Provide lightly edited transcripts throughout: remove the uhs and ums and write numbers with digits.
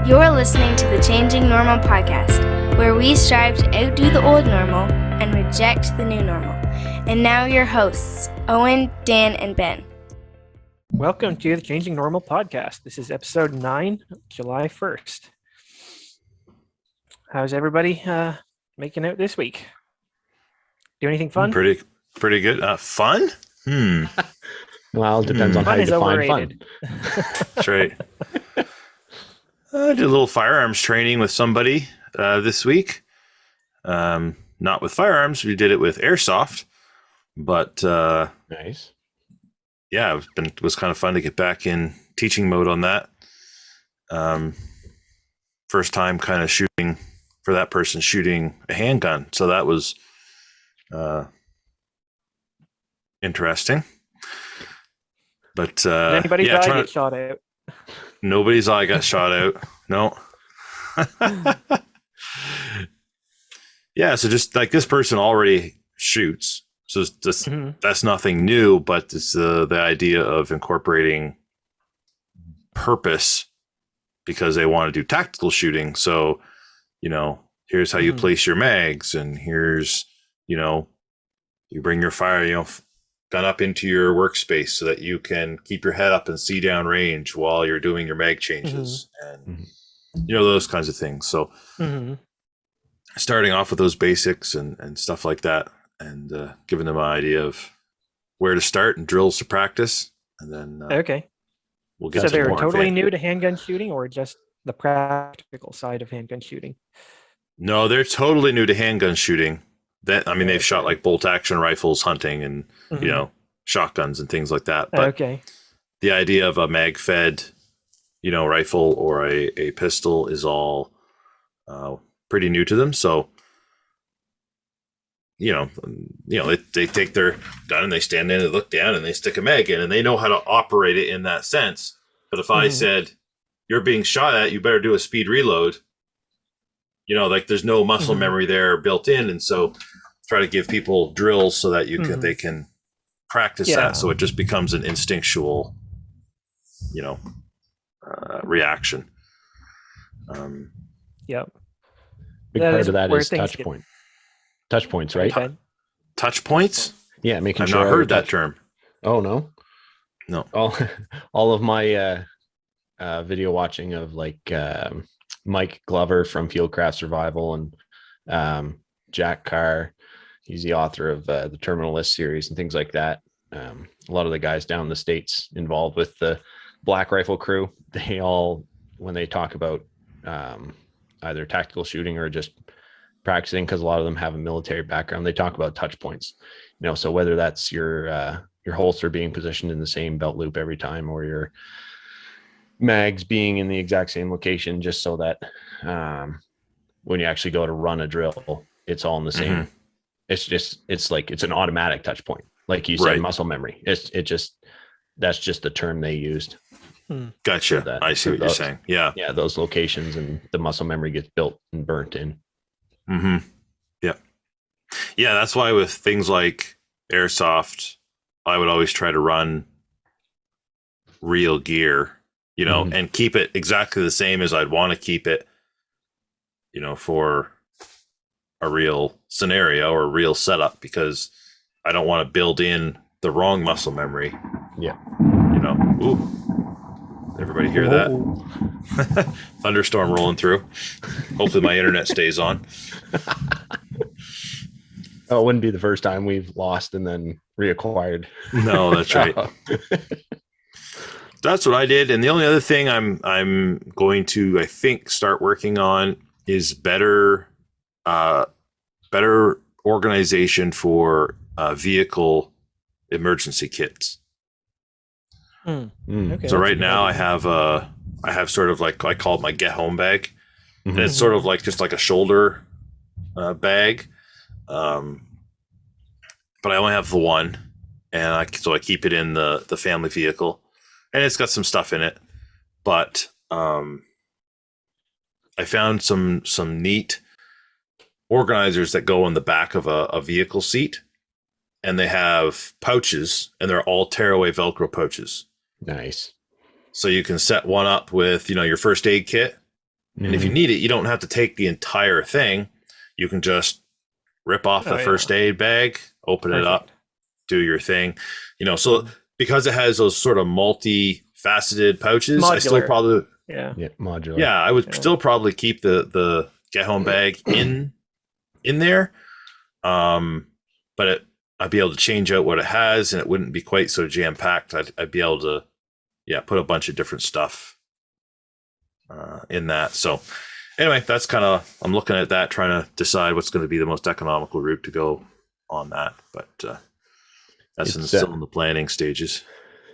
You're listening to the Changing Normal podcast, where we strive to outdo the old normal and reject the new normal. And now your hosts, Owen, Dan, and Ben. Welcome to the Changing Normal podcast. This is episode 9, July 1st. How's everybody making out this week? Do anything fun? Pretty good. Fun? Well, it depends on how you define fun. That's right. I did a little firearms training with somebody this week. Not with firearms. We did it with airsoft. But nice. Yeah, it was kind of fun to get back in teaching mode on that. First time kind of shooting for that person, shooting a handgun. So that was interesting. But Did anybody's eye get shot out? Nobody's eye got shot out. No. Yeah, so just like this person already shoots. So it's just, that's nothing new, but it's the idea of incorporating purpose because they want to do tactical shooting. So, here's how you place your mags, and here's, you bring your fire, gun up into your workspace so that you can keep your head up and see down range while you're doing your mag changes and those kinds of things. So starting off with those basics and stuff like that, and giving them an idea of where to start and drills to practice, and then we'll get. So they're totally new to handgun shooting, or just the practical side of handgun shooting? No, they're totally new to handgun shooting. They've shot like bolt action rifles, hunting, and shotguns and things like that. But the idea of a mag fed, rifle or a pistol is all pretty new to them. So, they take their gun and they stand in and look down and they stick a mag in, and they know how to operate it in that sense. But if I said, you're being shot at, you better do a speed reload, there's no muscle memory there built in. And so try to give people drills so that they can practice that. So it just becomes an instinctual, reaction. Yep. Big part of that is touch point. Touch points, right? Touch points? Yeah, making I've sure. not heard that term. Oh, no? No. All of my video watching of Mike Glover from Fieldcraft Survival and Jack Carr, he's the author of the Terminal List series and things like that. A lot of the guys down in the States involved with the Black Rifle crew, they all, when they talk about either tactical shooting or just practicing, because a lot of them have a military background, they talk about touch points. So whether that's your holster being positioned in the same belt loop every time, or your mags being in the exact same location, just so that when you actually go to run a drill, it's all in the same. It's an automatic touch point, like you said, muscle memory. That's just the term they used. Gotcha. I see what you're saying. Yeah, those locations, and the muscle memory gets built and burnt in. Yeah, that's why with things like airsoft, I would always try to run real gear, and keep it exactly the same as I'd want to keep it, for a real scenario or a real setup, because I don't want to build in the wrong muscle memory. Yeah. Ooh. Everybody hear that? Thunderstorm rolling through. Hopefully my internet stays on. Oh, it wouldn't be the first time we've lost and then reacquired. No, that's right. That's what I did. And the only other thing I'm going to, I think, start working on is better organization for vehicle emergency kits. So right now I have sort of like, I call it my get home bag. And it's sort of like just like a shoulder bag. But I only have the one, and so I keep it in the family vehicle, and it's got some stuff in it. But I found some neat organizers that go in the back of a vehicle seat, and they have pouches, and they're all tearaway Velcro pouches. Nice. So you can set one up with, your first aid kit, And if you need it, you don't have to take the entire thing. You can just rip off the first aid bag, open it up, do your thing. So because it has those sort of multi-faceted pouches, Modular. I still probably modular. Yeah, I would still probably keep the get home bag in there. But I'd be able to change out what it has, and it wouldn't be quite so jam packed. I'd be able to put a bunch of different stuff in that. So anyway, that's kind of, I'm looking at that, trying to decide what's going to be the most economical route to go on that. But that's still in the planning stages.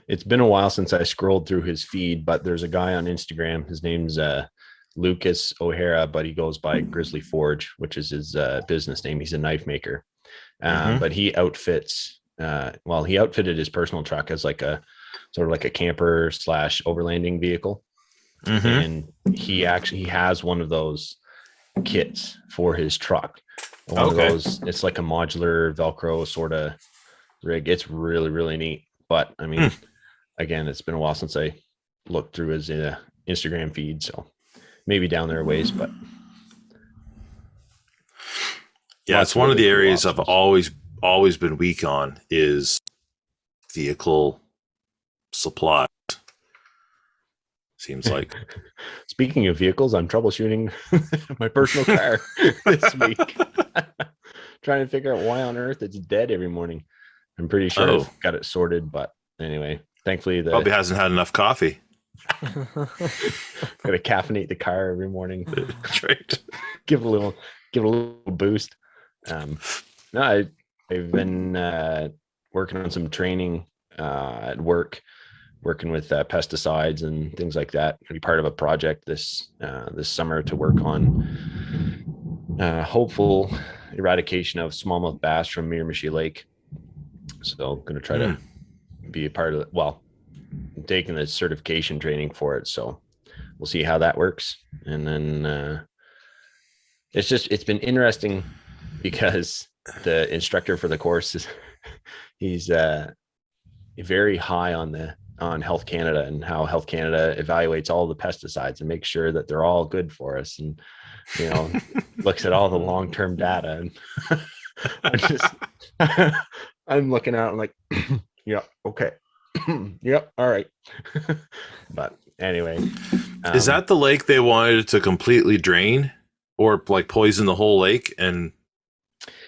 It's been a while since I scrolled through his feed, but there's a guy on Instagram. His name's Lucas O'Hara, but he goes by Grizzly Forge, which is his business name. He's a knife maker. But he outfits, he outfitted his personal truck as like a sort of like a camper / overlanding vehicle. And he actually has one of those kits for his truck. One of those, it's like a modular Velcro sort of rig. It's really, really neat. But I mean, again, it's been a while since I looked through his Instagram feed, so maybe down there a ways, but yeah, it's one of the areas I've always been weak on is vehicle supply. Seems like. Speaking of vehicles, I'm troubleshooting my personal car this week. Trying to figure out why on earth it's dead every morning. I'm pretty sure I've got it sorted, but anyway, thankfully probably hasn't had enough coffee. Gotta caffeinate the car every morning. That's right. Give it a little boost. No, I've been working on some training at work, working with pesticides and things like that. Be part of a project this summer to work on hopeful eradication of smallmouth bass from Miramichi Lake. So I'm going to try to be a part of it. Well, I'm taking the certification training for it. So we'll see how that works. And then it's been interesting because the instructor for the course he's very high on Health Canada and how Health Canada evaluates all the pesticides and makes sure that they're all good for us. And, looks at all the long-term data. And I'm looking out and like, yeah, okay. Yep. All right. But anyway, is that the lake they wanted to completely drain or like poison the whole lake? And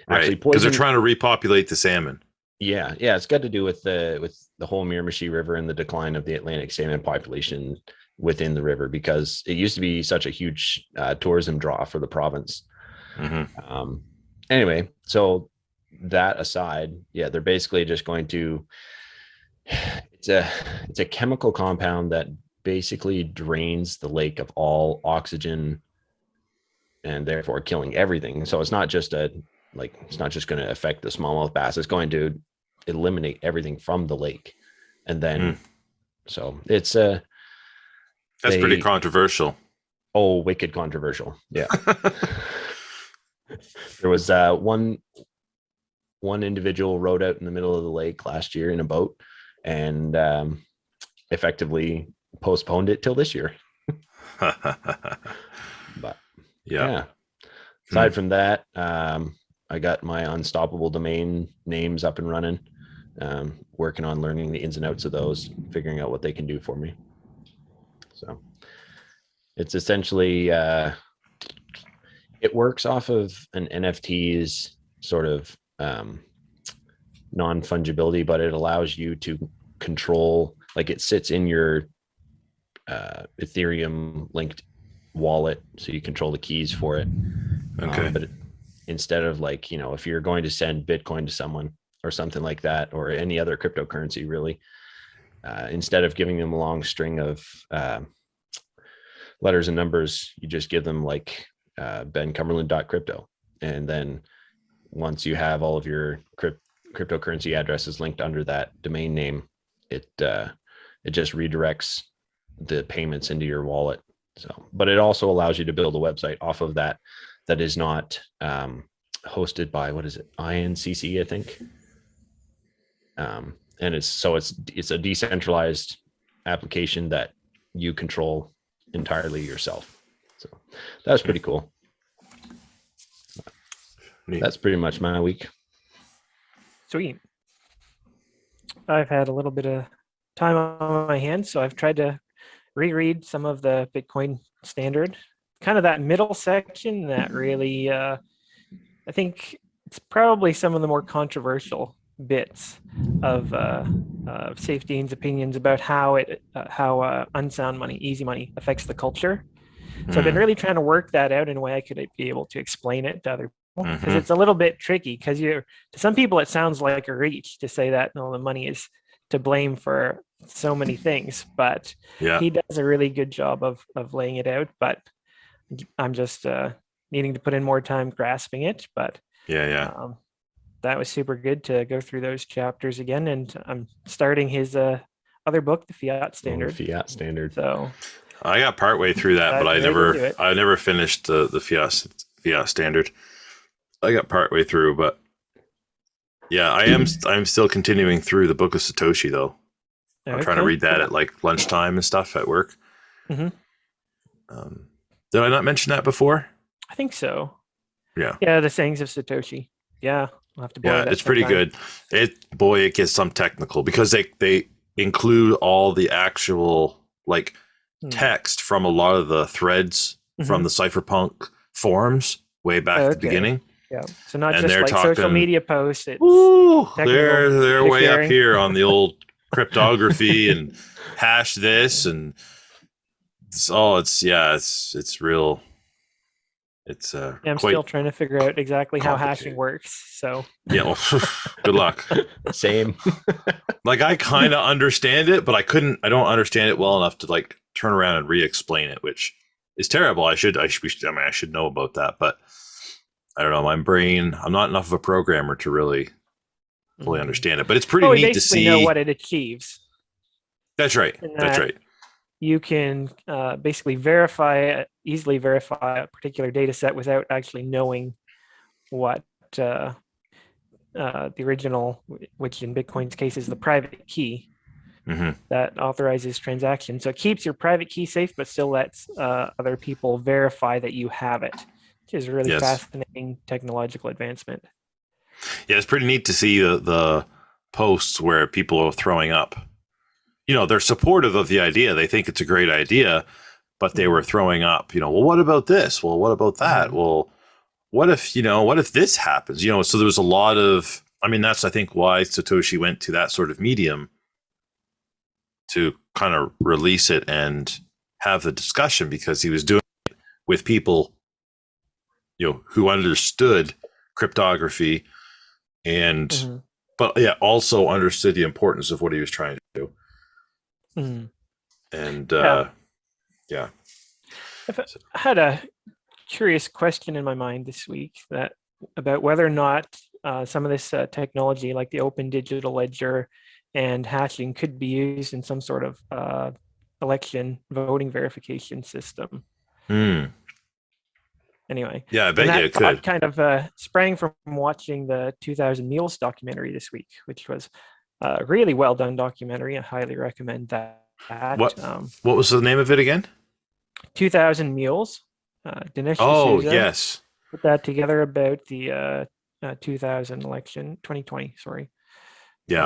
actually, because they're trying to repopulate the salmon. Yeah. It's got to do with the whole Miramichi River and the decline of the Atlantic salmon population within the river, because it used to be such a huge tourism draw for the province. Anyway, so that aside, they're basically just going to, it's a chemical compound that basically drains the lake of all oxygen and therefore killing everything. So it's not just going to affect the smallmouth bass. It's going to eliminate everything from the lake. And then, so it's that's pretty controversial. Oh, wicked controversial. Yeah. There was one individual rode out in the middle of the lake last year in a boat and effectively postponed it till this year. But yeah. Aside from that, I got my unstoppable domain names up and running, working on learning the ins and outs of those, figuring out what they can do for me. So it's essentially, it works off of an NFT's sort of non-fungibility, but it allows you to control, like it sits in your Ethereum linked wallet, so you control the keys for it. Okay. But instead of like, if you're going to send Bitcoin to someone or something like that, or any other cryptocurrency really, instead of giving them a long string of letters and numbers, you just give them like bencumberland.crypto. And then once you have all of your cryptocurrency addresses linked under that domain name, it just redirects the payments into your wallet. So, but it also allows you to build a website off of that is not hosted by, what is it, INCC, I think. And it's a decentralized application that you control entirely yourself. So that was pretty cool. Neat. That's pretty much my week. Sweet. I've had a little bit of time on my hands, so I've tried to reread some of the Bitcoin Standard, kind of that middle section that really, I think it's probably some of the more controversial bits of Safedean's opinions about how unsound money, easy money, affects the culture. So I've been really trying to work that out in a way I could be able to explain it to other people, because it's a little bit tricky. Because to some people it sounds like a reach to say that no, the money is to blame for so many things, but he does a really good job of laying it out. But I'm just needing to put in more time grasping it. But that was super good to go through those chapters again. And I'm starting his other book, the Fiat Standard. Fiat Standard. So I got partway through that, but I never finished the Fiat Standard. I got partway through, but yeah, I'm still continuing through the Book of Satoshi though. I'm trying to read that at like lunchtime and stuff at work. Did I not mention that before? I think so. Yeah. Yeah, the Sayings of Satoshi. Yeah, I'll have to borrow that it's pretty good. It gets some technical because they include all the actual like text from a lot of the threads from the cypherpunk forums way back at the beginning. Yeah, so not just like social media posts. It's they're way up here on the old cryptography and hash this and it's real. It's I'm still trying to figure out exactly how hashing works. So yeah, well, good luck. Same. Like I kind of understand it, but I don't understand it well enough to like turn around and re-explain it, which is terrible. I should know about that, but I don't know. My brain, I'm not enough of a programmer to really fully understand it, but it's pretty neat to see. Know what it achieves. That's right. That's right. You can basically easily verify a particular data set without actually knowing what the original, which in Bitcoin's case is the private key that authorizes transactions. So it keeps your private key safe, but still lets other people verify that you have it, which is a really fascinating technological advancement. Yeah, it's pretty neat to see the posts where people are throwing up. You know, they're supportive of the idea. They think it's a great idea, but they were throwing up, well, what about this? Well, what about that? Well, what if this happens? So there was a lot of, that's, I think, why Satoshi went to that sort of medium to kind of release it and have the discussion, because he was doing it with people, who understood cryptography and, but yeah, also understood the importance of what he was trying to do. And I had a curious question in my mind this week about whether or not some of this technology, like the open digital ledger and hashing, could be used in some sort of election voting verification system. Anyway, yeah, I bet you it could. Kind of sprang from watching the 2000 Mules documentary this week, which was a really well done documentary. I highly recommend that. What was the name of it again? 2000 Mules. Dinesh D'Souza yes, put that together about the 2000 election, 2020. Sorry. Yeah,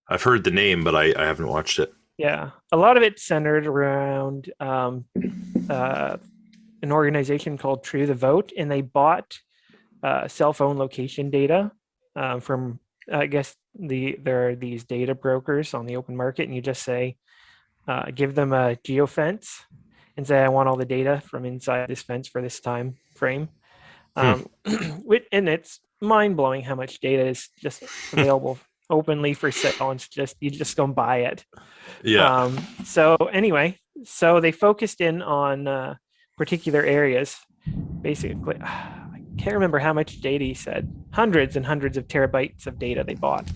I've heard the name, but I haven't watched it. Yeah, a lot of it centered around an organization called True the Vote, and they bought cell phone location data from, I guess, there are these data brokers on the open market, and you just say, give them a geofence and say, I want all the data from inside this fence for this time frame. And it's mind-blowing how much data is just available openly for sale, and you just don't buy it. Yeah. So anyway, they focused in on particular areas. Basically, I can't remember how much data he said. Hundreds and hundreds of terabytes of data they bought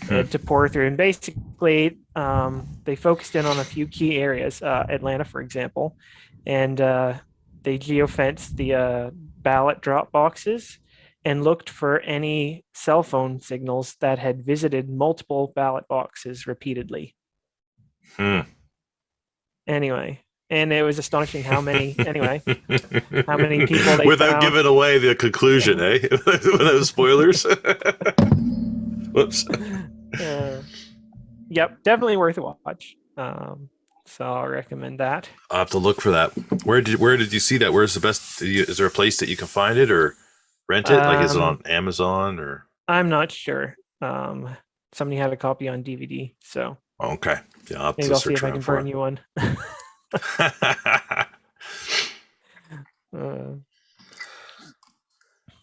to pour through. And basically, they focused in on a few key areas, Atlanta, for example, and they geofenced the ballot drop boxes and looked for any cell phone signals that had visited multiple ballot boxes repeatedly. Anyway, And it was astonishing how many people they Without found. giving away the conclusion, eh? Without spoilers. Whoops. Yep, definitely worth a watch. So I'll recommend that. I'll have to look for that. Where did you see that? Where's the best? Is there a place that you can find it or rent it? Like, is it on Amazon or? I'm not sure. Somebody had a copy on DVD, so Okay. Yeah, I'll have maybe to I'll see search if I around can for burn it. you one.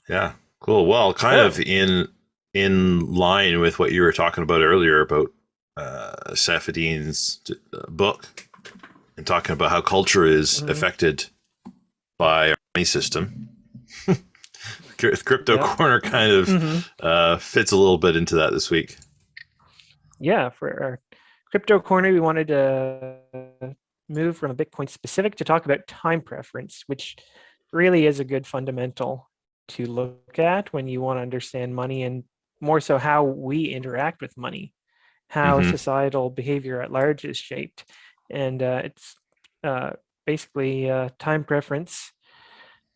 Yeah, cool. Well, kind of in line with what you were talking about earlier about Safedin's book and talking about how culture is affected by our money system. Crypto Corner kind of fits a little bit into that this week. Yeah, for our Crypto Corner, we wanted to move from a Bitcoin specific to talk about time preference, which really is a good fundamental to look at when you want to understand money, and more so how we interact with money, how societal behavior at large is shaped. And it's basically time preference.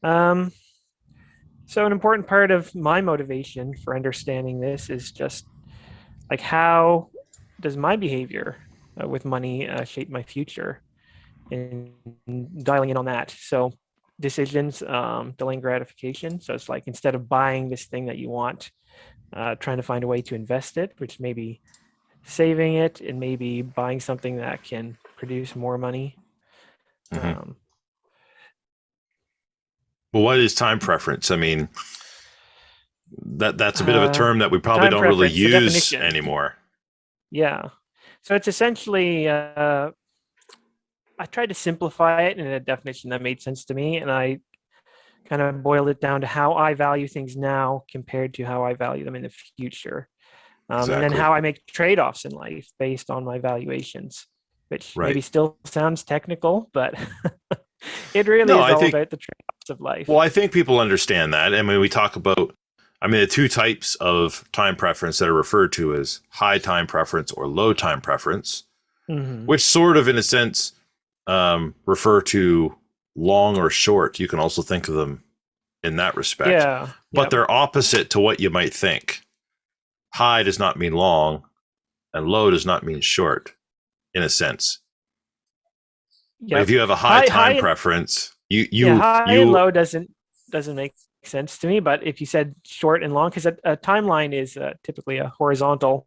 So an important part of my motivation for understanding this is just like, how does my behavior with money shape my future, and dialing in on that. So decisions, delaying gratification. So it's like, instead of buying this thing that you want, trying to find a way to invest it, which may be saving it and maybe buying something that can produce more money. Well, what is time preference? I mean, that's a bit of a term that we probably don't really use anymore. Yeah. So it's essentially, I tried to simplify it in a definition that made sense to me, and I kind of boiled it down to how I value things now compared to how I value them in the future. And then how I make trade-offs in life based on my valuations, which maybe still sounds technical, but it really is all about the trade-offs of life. Well, I think people understand that. I mean, we talk about, the two types of time preference that are referred to as high time preference or low time preference, which sort of, in a sense, refer to long or short. You can also think of them in that respect. Yeah. But they're opposite to what you might think. High does not mean long, and low does not mean short, in a sense. Like, if you have a high time preference, high and low doesn't make sense to me. But if you said short and long, because a timeline is typically a horizontal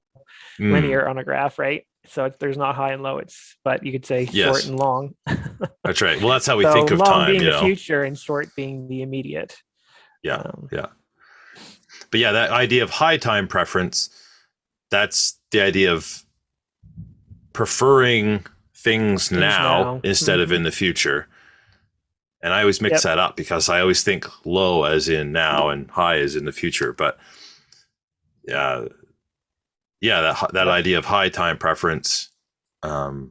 linear on a graph, right? So there's not high and low. But you could say short and long. That's right. Well, that's how we think of long time. Being the future and short being the immediate. Yeah. But yeah, that idea of high time preference, that's the idea of preferring things now instead of in the future. And I always mix that up because I always think low as in now and high as in the future. But that idea of high time preference, and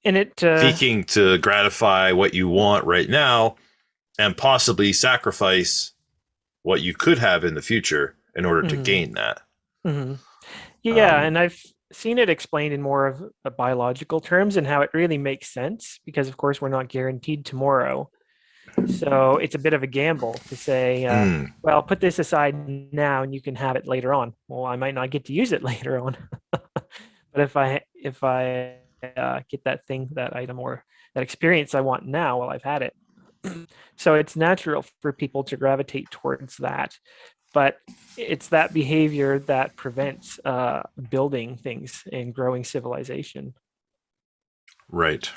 it seeking to gratify what you want right now and possibly sacrifice what you could have in the future in order to gain that. Yeah, and I've seen it explained in more of a biological terms, and how it really makes sense because, of course, we're not guaranteed tomorrow. So it's a bit of a gamble to say, well, put this aside now and you can have it later on. Well, I might not get to use it later on. But if I get that thing, that item, or that experience I want now while I've had it. So it's natural for people to gravitate towards that. But it's that behavior that prevents building things and growing civilization. Right.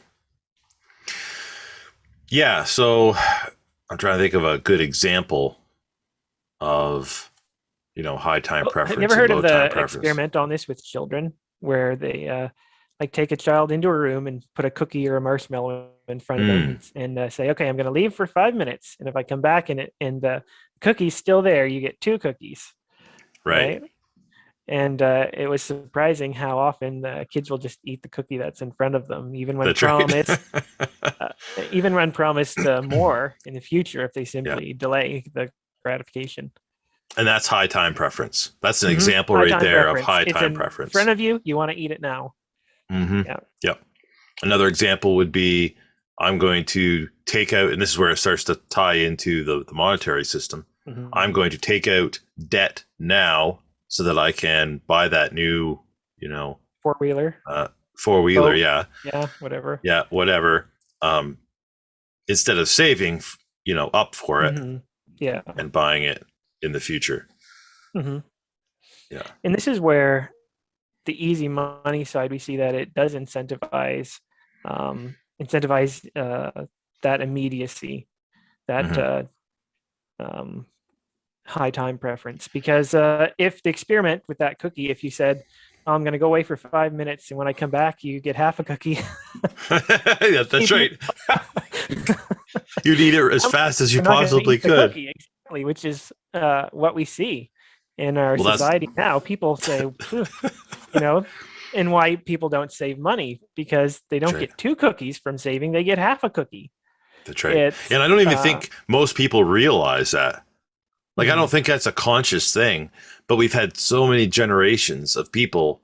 Yeah. So I'm trying to think of a good example of, high time preference. Have you ever heard of the preference. experiment on this with children, where they take a child into a room and put a cookie or a marshmallow in front of them and say, okay, I'm going to leave for 5 minutes. And if I come back and the cookie's still there, you get 2 cookies. Right. And it was surprising how often the kids will just eat the cookie that's in front of them, even when promised, more in the future if they simply delay the gratification. And that's high time preference. That's an example right there of high time preference. In front of you, you want to eat it now. Yep. Another example would be I'm going to take out, and this is where it starts to tie into the monetary system. Mhm. I'm going to take out debt now so that I can buy that new, Four-wheeler. four-wheeler. Boat. Yeah. Yeah, whatever. Yeah. Whatever. Instead of saving, up for it Mhm. Yeah. and buying it in the future. hmm Yeah. And this is where the easy money side, we see that it does incentivize that immediacy, that Mhm. um, high time preference. Because if the experiment with that cookie, if you said, "Oh, I'm going to go away for 5 minutes, and when I come back, you get half a cookie," Yeah, that's right. You'd eat it as fast as you we're not going to possibly eat the could. cookie, exactly, which is what we see in our Well, that's society now. People say, and why people don't save money, because they don't right. get two cookies from saving, they get half a cookie. That's right. It's And I don't even think most people realize that. Like, I mhm, don't think that's a conscious thing, but we've had so many generations of people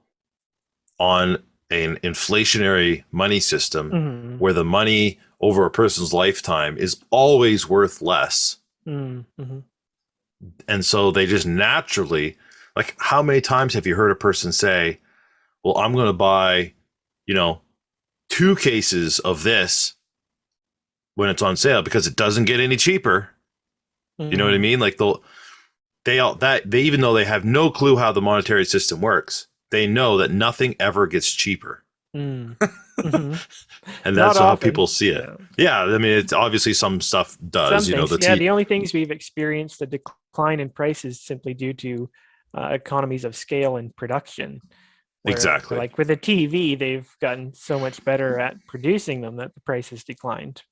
on an inflationary money system mhm, where the money over a person's lifetime is always worth less. mhm. And so they just naturally, like, how many times have you heard a person say, well, I'm going to buy, you know, 2 cases of this when it's on sale because it doesn't get any cheaper. You know what I Mhm. mean? Like they even though they have no clue how the monetary system works, they know that nothing ever gets cheaper. Mm. Mhm. And Not that's how often. people see it. Yeah. Yeah, I mean, it's obviously some stuff does, Some things, the yeah. tea. The only things we've experienced a decline in prices simply due to economies of scale and production. Where, Exactly. like with a TV, they've gotten so much better at producing them that the price has declined.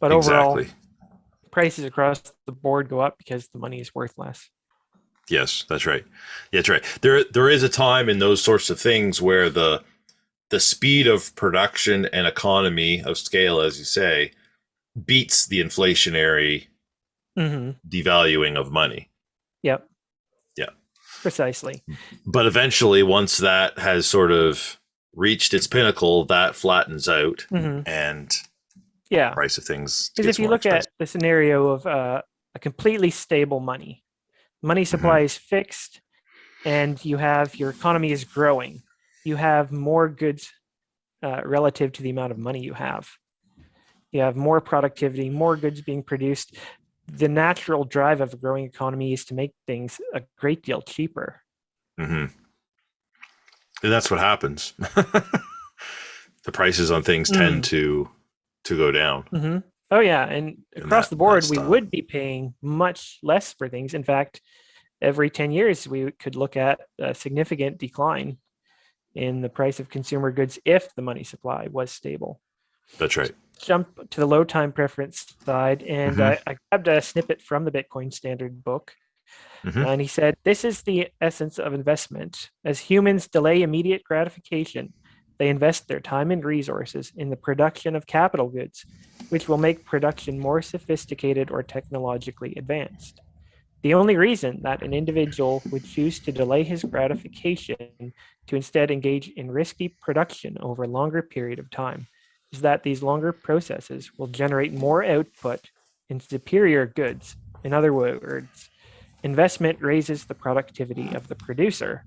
But overall, Exactly. prices across the board go up because the money is worth less. Yes, that's right. Yeah, that's right. There is a time in those sorts of things where the speed of production and economy of scale, as you say, beats the inflationary Mm-hmm. devaluing of money. Yep, Yeah. precisely. But eventually, once that has sort of reached its pinnacle, that flattens out Mm-hmm. and Yeah, price of things because if gets you more look expensive. at the scenario of a completely stable money supply Mm-hmm. is fixed, and you have your economy is growing. You have more goods relative to the amount of money you have. You have more productivity, more goods being produced. The natural drive of a growing economy is to make things a great deal cheaper. Mm-hmm. And that's what happens. The prices on things tend Mm. to go down, Mm-hmm. Oh yeah, and in across the that board, we style. would be paying much less for things. In fact, every 10 years, we could look at a significant decline in the price of consumer goods if the money supply was stable. That's right. Jump to the low time preference side, and Mm-hmm. I grabbed a snippet from the Bitcoin Standard book. Mm-hmm. And he said, "This is the essence of investment. As humans delay immediate gratification, they invest their time and resources in the production of capital goods, which will make production more sophisticated or technologically advanced. The only reason that an individual would choose to delay his gratification to instead engage in risky production over a longer period of time is that these longer processes will generate more output in superior goods. In other words, investment raises the productivity of the producer."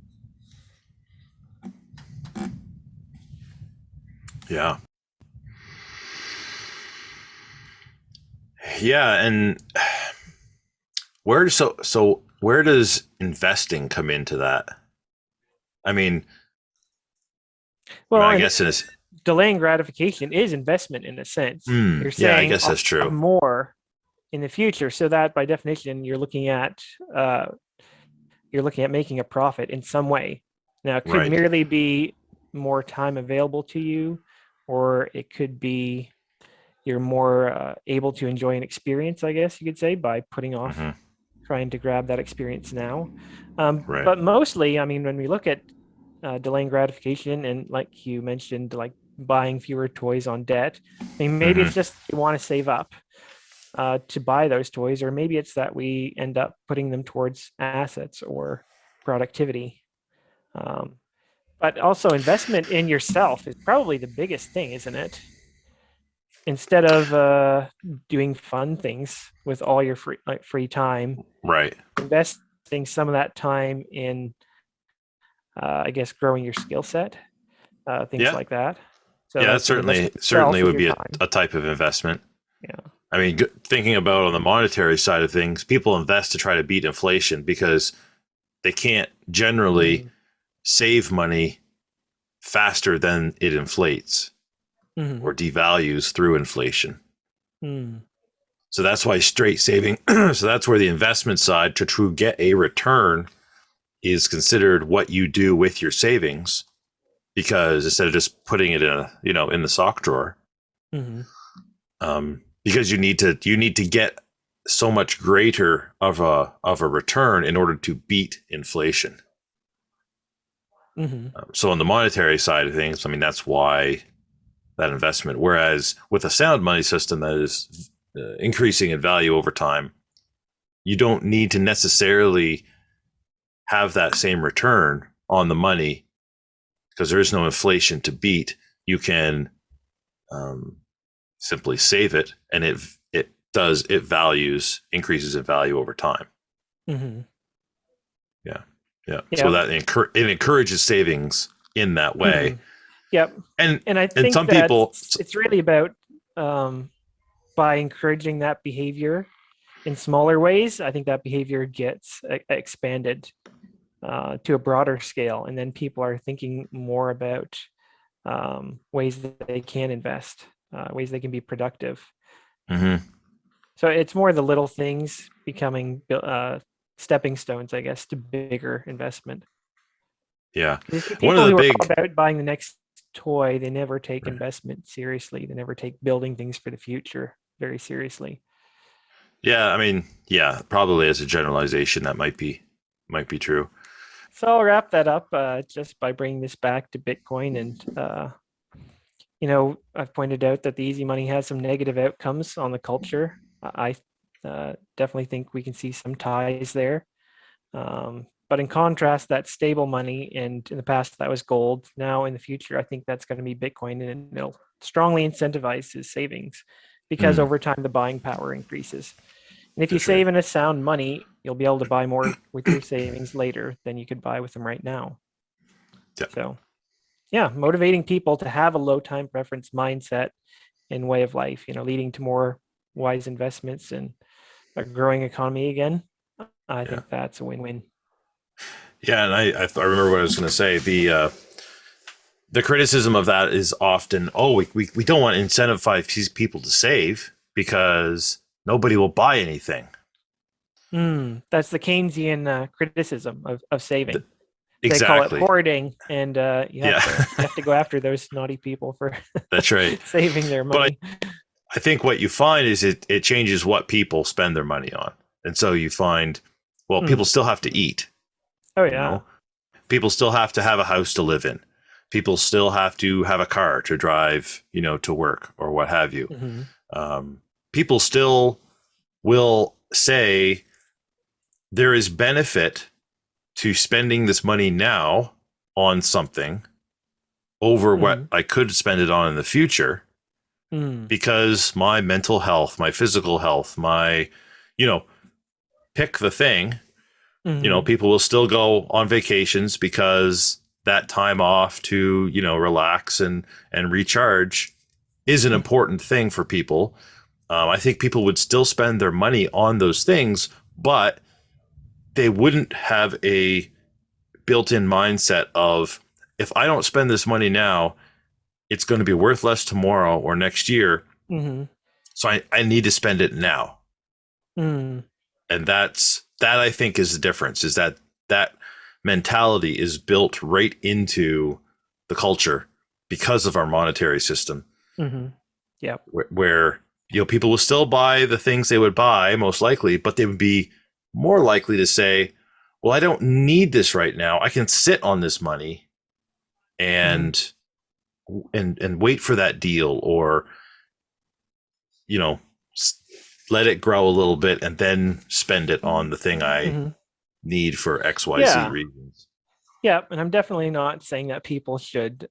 Yeah. Yeah, and where does investing come into that? I mean, Well, I and guess it's delaying gratification is investment in a sense. You're yeah, I saying guess I'll that's have true. more in the future, so that by definition uh, you're looking at making a profit in some way. Now, it could Right. merely be more time available to you, or it could be you're more able to enjoy an experience, I guess you could say, by putting off Mm-hmm. trying to grab that experience now. Right. But mostly, I mean, when we look at delaying gratification, and like you mentioned, like buying fewer toys on debt, I mean, maybe it's Mm-hmm. just you want to save up to buy those toys, or maybe it's that we end up putting them towards assets or productivity. Um, But also investment in yourself is probably the biggest thing, isn't it? Instead of doing fun things with all your free time, Right. investing some of that time in, I guess, growing your skill set, things Yeah. like that. So Yeah, that that's an investment certainly in would your be time. a type of investment. Yeah. I mean, thinking about on the monetary side of things, people invest to try to beat inflation because they can't generally save money faster than it inflates Mm-hmm. or devalues through inflation. Mm. So that's why straight saving, so that's where the investment side to true get a return is considered what you do with your savings, because instead of just putting it in in the sock drawer, Mm-hmm. because you need to get so much greater of a return in order to beat inflation. Mm-hmm. So on the monetary side of things, I mean, that's why that investment. Whereas with a sound money system that is increasing in value over time, you don't need to necessarily have that same return on the money because there is no inflation to beat. You can simply save it, and it increases in value over time. Mm-hmm. Yeah. So Yeah. that it encourages savings in that way. Mm-hmm. Yep. And And I think some that people, it's really about by encouraging that behavior in smaller ways, I think that behavior gets expanded to a broader scale, and then people are thinking more about ways that they can invest, ways they can be productive. mm-hmm. So it's more the little things becoming stepping stones, I guess, to bigger investment. Yeah. You see One of people the who are all big, about buying the next toy, they never take investment seriously. They never take building things for the future very seriously. yeah, I mean, yeah, probably as a generalization, that might be true. So I'll wrap that up just by bringing this back to Bitcoin. And, I've pointed out that the easy money has some negative outcomes on the culture. I definitely think we can see some ties there. But in contrast, that stable money, and in the past that was gold. Now in the future, I think that's going to be Bitcoin, and it'll strongly incentivize his savings because over time the buying power increases. And if you That's right. save in a sound money, you'll be able to buy more with your savings later than you could buy with them right now. Yeah. So, yeah, motivating people to have a low time preference mindset and way of life, leading to more wise investments and a growing economy again. I think that's a win-win. Yeah, and I remember what I was going to say. The criticism of that is often, we don't want to incentivize these people to save because nobody will buy anything. That's the Keynesian criticism of saving. They call it Exactly. hoarding, and you have to go after those naughty people for That's right. saving their money. But I think what you find is it changes what people spend their money on, and so you find, people still have to eat. Oh yeah. People still have to have a house to live in. People still have to have a car to drive, to work or what have you. Mm-hmm. People still will say there is benefit to spending this money now on something over what I could spend it on in the future, because my mental health, my physical health, my, pick the thing. People will still go on vacations because that time off to, relax and recharge is an important thing for people. I think people would still spend their money on those things, but they wouldn't have a built-in mindset of, if I don't spend this money now, it's going to be worth less tomorrow or next year. So I need to spend it now. And that I think is the difference, is that mentality is built right into the culture because of our monetary system. Yeah. Where people will still buy the things they would buy most likely, but they would be more likely to say, well, I don't need this right now. I can sit on this money and wait for that deal, or let it grow a little bit and then spend it on the thing I need for XYZ reasons. Yeah, and I'm definitely not saying that people should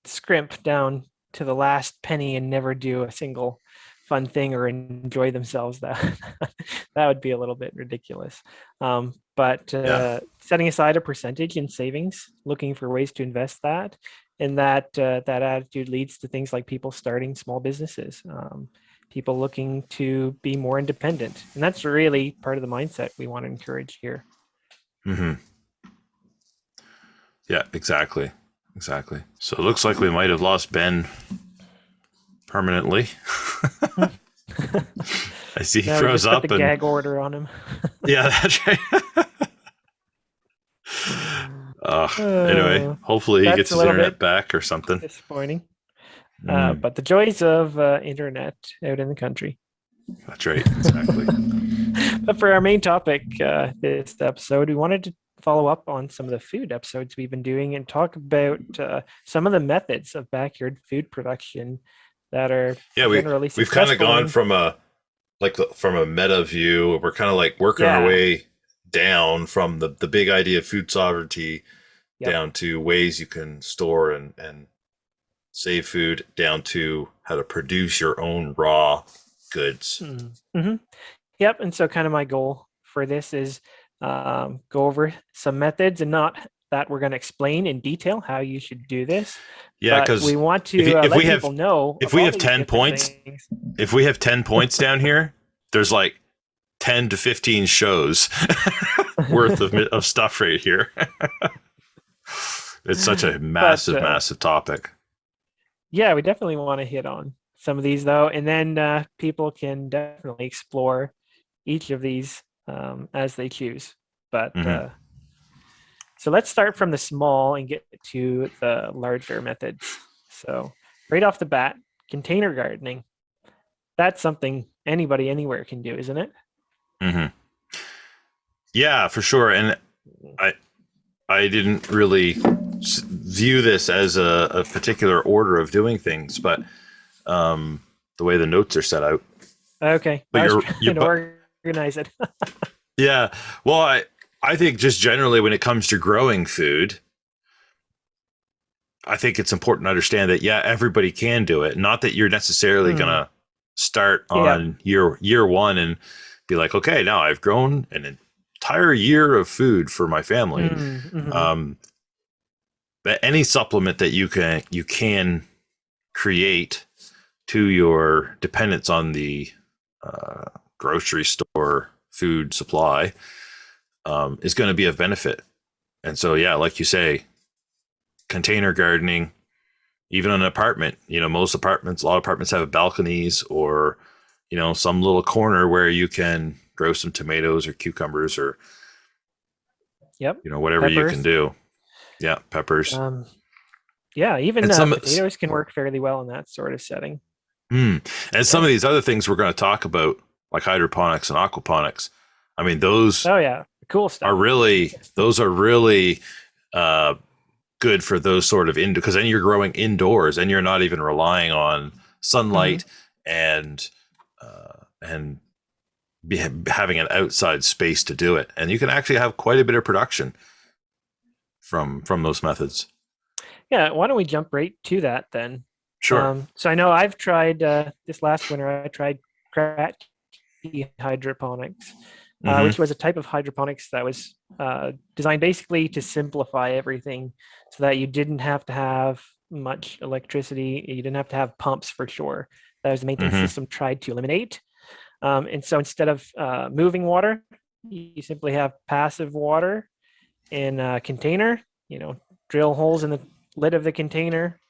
scrimp down to the last penny and never do a single fun thing or enjoy themselves. That that would be a little bit ridiculous. But Yeah. setting aside a percentage in savings, looking for ways to invest that, and that attitude leads to things like people starting small businesses, people looking to be more independent, and that's really part of the mindset we want to encourage here. Mm-hmm. Yeah, exactly. Exactly. So it looks like we might have lost Ben permanently. I see he Now we froze just put up the and gag order on him. yeah, that's right. Anyway, hopefully he That's gets a his little internet bit back or something. disappointing. Mm, But the joys of internet out in the country. that's right. Exactly. But for our main topic this episode, we wanted to follow up on some of the food episodes we've been doing and talk about some of the methods of backyard food production that are Yeah, generally we've kind of successful. gone from from a meta view. We're kind of like working our Yeah. way down from the big idea of food sovereignty Yep. down to ways you can store and save food, down to how to produce your own raw goods. Mm-hmm. Yep. And so kind of my goal for this is go over some methods, and not that we're going to explain in detail how you should do this. Yeah, but because we want to if let we have people know if of we all have these 10 different points, things. if we have 10 points down here, there's like 10 to 15 shows worth of stuff right here. It's such a massive, massive topic. Yeah, we definitely want to hit on some of these though, and then people can definitely explore each of these as they choose. But so let's start from the small and get to the larger methods. So right off the bat, container gardening. That's something anybody anywhere can do, isn't it? Mm-hmm. Yeah, for sure. And I didn't really view this as a particular order of doing things, but the way the notes are set out. Okay, but I was you're trying to organize it. Yeah, well, I think just generally when it comes to growing food, I think it's important to understand that everybody can do it. Not that you're necessarily gonna start on year one and be like, okay, now I've grown an entire year of food for my family. But any supplement that you can create to your dependence on the grocery store food supply is going to be of benefit. And so, like you say, container gardening, even an apartment, a lot of apartments have balconies or, some little corner where you can grow some tomatoes or cucumbers or, whatever Peppers. you can do. Yeah. Peppers. Even potatoes can work fairly well in that sort of setting. And some of these other things we're going to talk about, like hydroponics and aquaponics, I mean, those cool stuff are really good for those sort of because then you're growing indoors and you're not even relying on sunlight and having an outside space to do it. And you can actually have quite a bit of production from those methods. Yeah. Why don't we jump right to that then? Sure. So I know I've tried this last winter, I tried Kratky hydroponics, which was a type of hydroponics that was designed basically to simplify everything so that you didn't have to have much electricity. You didn't have to have pumps for sure. That was the main thing the system tried to eliminate. And so instead of moving water, you simply have passive water in a container, drill holes in the lid of the container,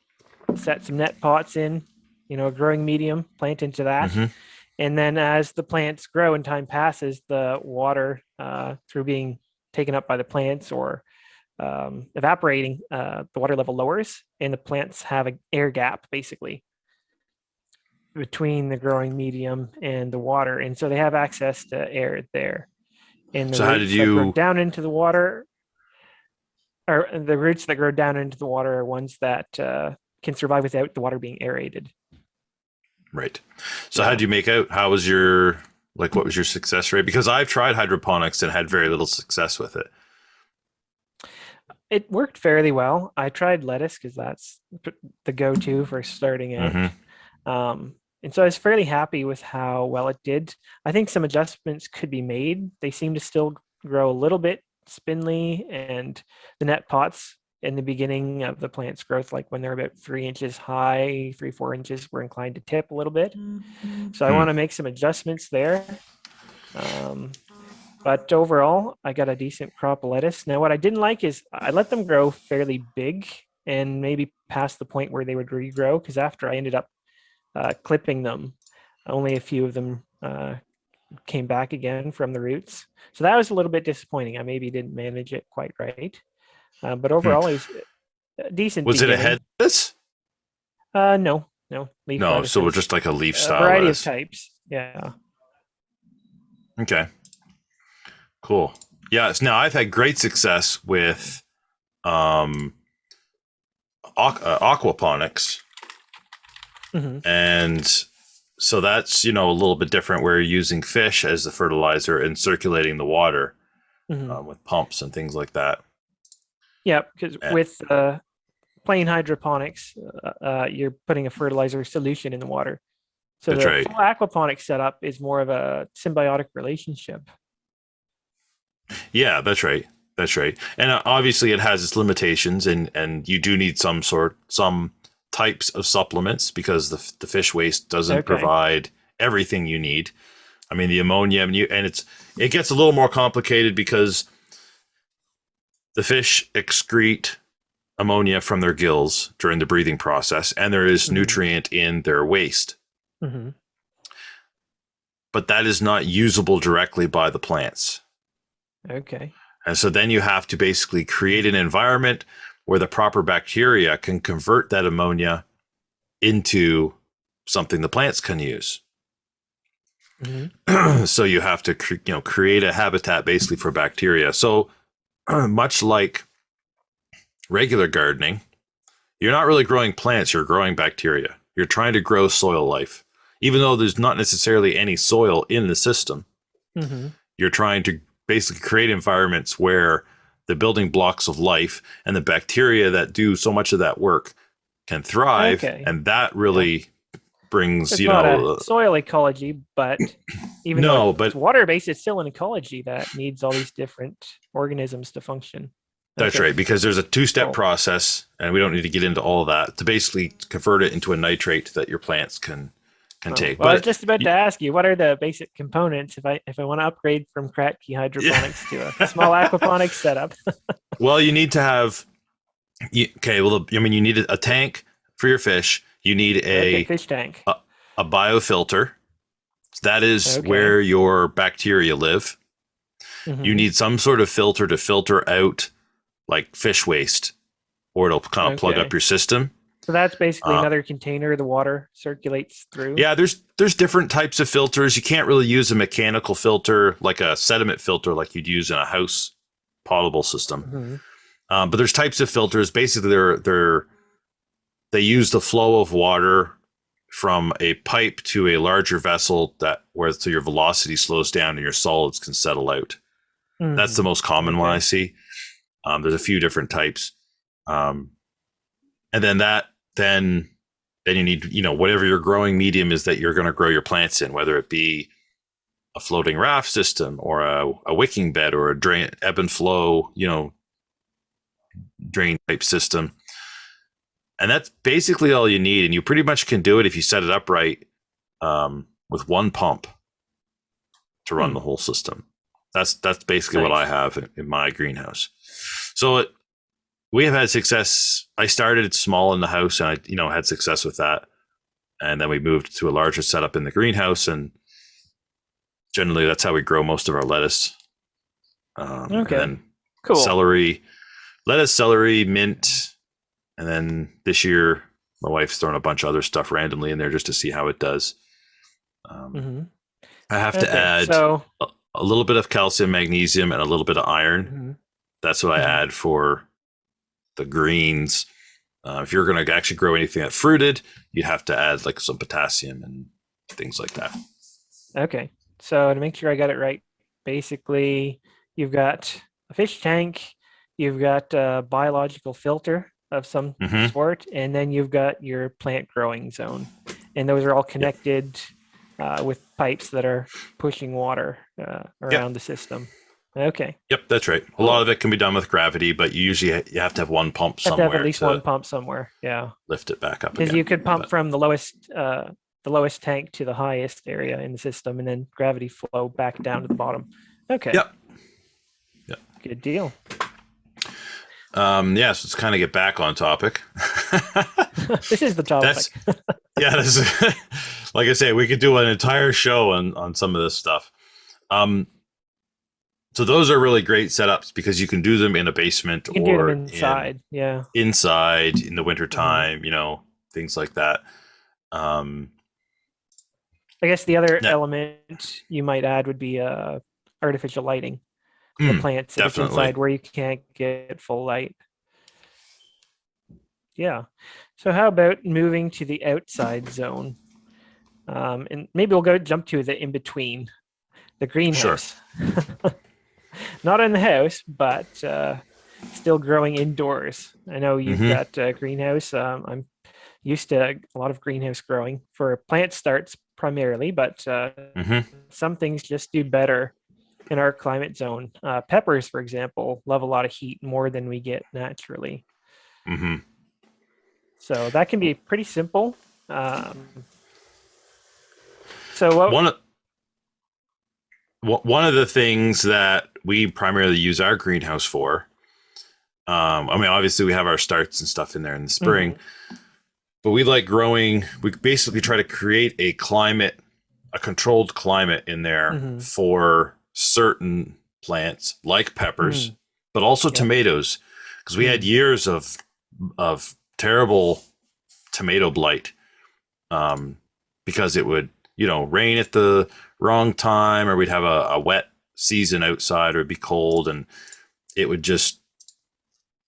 set some net pots in, a growing medium, plant into that. And then as the plants grow and time passes, the water through being taken up by the plants or evaporating, the water level lowers and the plants have an air gap basically between the growing medium and the water. And so they have access to air there. And the roots that grow down into the water, or the roots that grow down into the water are ones that can survive without the water being aerated. Right. So how did you make out? How was what was your success rate? Because I've tried hydroponics and had very little success with it. It worked fairly well. I tried lettuce because that's the go-to for starting out. Mhm. And so I was fairly happy with how well it did. I think some adjustments could be made. They seem to still grow a little bit spindly, and the net pots in the beginning of the plant's growth, like when they're about 3 inches high, 3, 4 inches, were inclined to tip a little bit. So I Hmm. want to make some adjustments there. But overall, I got a decent crop of lettuce. Now, what I didn't like is I let them grow fairly big and maybe past the point where they would regrow, because after I ended up clipping them, only a few of them came back again from the roots. So that was a little bit disappointing. I maybe didn't manage it quite right. But overall, it was a decent Was it a beginning. head lettuce? No, leaf No, so lettuces. just like a leaf A style variety of lettuce. types. Yeah. Okay, cool. Yeah, so now I've had great success with um, aquaponics, Hmm. and so that's a little bit different. Where you're using fish as the fertilizer and circulating the water Hmm. with pumps and things like that. Yeah, because Eh, with plain hydroponics, you're putting a fertilizer solution in the water. So that's the right. full aquaponics setup is more of a symbiotic relationship. Yeah, that's right. That's right. And obviously, it has its limitations, and you do need some types of supplements because the fish waste doesn't Okay. provide everything you need. I mean, the ammonia, and it gets a little more complicated because the fish excrete ammonia from their gills during the breathing process, and there is Hmm. nutrient in their waste, Hmm. but that is not usable directly by the plants. Okay. And so then you have to basically create an environment where the proper bacteria can convert that ammonia into something the plants can use. Hmm. So you have to create a habitat basically for bacteria. So much like regular gardening, you're not really growing plants, you're growing bacteria. You're trying to grow soil life. Even though there's not necessarily any soil in the system, Hmm. you're trying to basically create environments where the building blocks of life and the bacteria that do so much of that work can thrive. Okay. And that Yeah. really brings, It's not a soil ecology, but even though no, it's but water-based, it's still an ecology that needs all these different organisms to function. that's Okay. right, because there's a two-step Cool. process, and we don't need to get into all of that to basically convert it into a nitrate that your plants can Oh, take. well, I was But just about to ask you, what are the basic components if I want to upgrade from Kratky yeah, hydroponics to a small aquaponics setup? well, you need to have okay. Well, I mean, you need a tank for your fish. You need Okay, fish tank. a biofilter. That is Okay. where your bacteria live. You Hmm. need some sort of filter to filter out like fish waste, or it'll kind of plug up Okay. your system. So that's basically Uh, another container the water circulates through. yeah, there's different types of filters. You can't really use a mechanical filter like a sediment filter like you'd use in a house potable system. Hmm. But there's types of filters. Basically, they use the flow of water from a pipe to a larger vessel so your velocity slows down and your solids can settle out. That's the Hmm. most common one I Okay. see. There's a few different types, um, and then you need whatever your growing medium is that you're going to grow your plants in, whether it be a floating raft system or a wicking bed or a drain ebb and flow drain type system. And that's basically all you need, and you pretty much can do it if you set it up right with one pump to run Hmm. the whole system. That's basically what I Nice. have in my greenhouse. So we have had success. I started small in the house, and I had success with that, and then we moved to a larger setup in the greenhouse, and generally that's how we grow most of our lettuce, and Okay. then Cool. celery, lettuce, celery, mint, and then this year my wife's thrown a bunch of other stuff randomly in there just to see how it does. Um, Hmm. I have to Okay. add So. a little bit of calcium, magnesium, and a little bit of iron. Mhm. That's what I Mhm. add for the greens. If you're going to actually grow anything that fruited, you'd have to add like some potassium and things like that. Okay. So to make sure I got it right, basically you've got a fish tank, you've got a biological filter of some Mhm. sort, and then you've got your plant growing zone. And those are all connected with pipes that are pushing water around the system. Okay. Yep, that's right. A lot of it can be done with gravity, but you have to have one pump Have to have at somewhere least to one pump somewhere. Yeah. lift it back up Because again. you could pump But- from the lowest tank to the highest area in the system, and then gravity flow back down to the bottom. Okay. Yep. Good deal. So let's kind of get back on topic. This is the topic. That's like I say, we could do an entire show on some of this stuff. So those are really great setups because you can do them in a basement You can do or them inside. inside in the wintertime, things like that. I guess the other element you might add would be artificial lighting. The plants if it's inside where you can't get full light. Yeah. So how about moving to the outside zone? And maybe we'll jump to the in-between, the greenhouse. Sure. Not in the house, but still growing indoors. I know you've got a greenhouse. I'm used to a lot of greenhouse growing for plant starts primarily, but some things just do better in our climate zone. Peppers, for example, love a lot of heat more than we get naturally. So that can be pretty simple. One of the things that we primarily use our greenhouse for, obviously we have our starts and stuff in there in the spring, but we like growing. We basically try to create a controlled climate in there for certain plants like peppers, but also tomatoes, because we had years of terrible tomato blight because it would rain at the wrong time, or we'd have a wet season outside, or it'd be cold, and it would just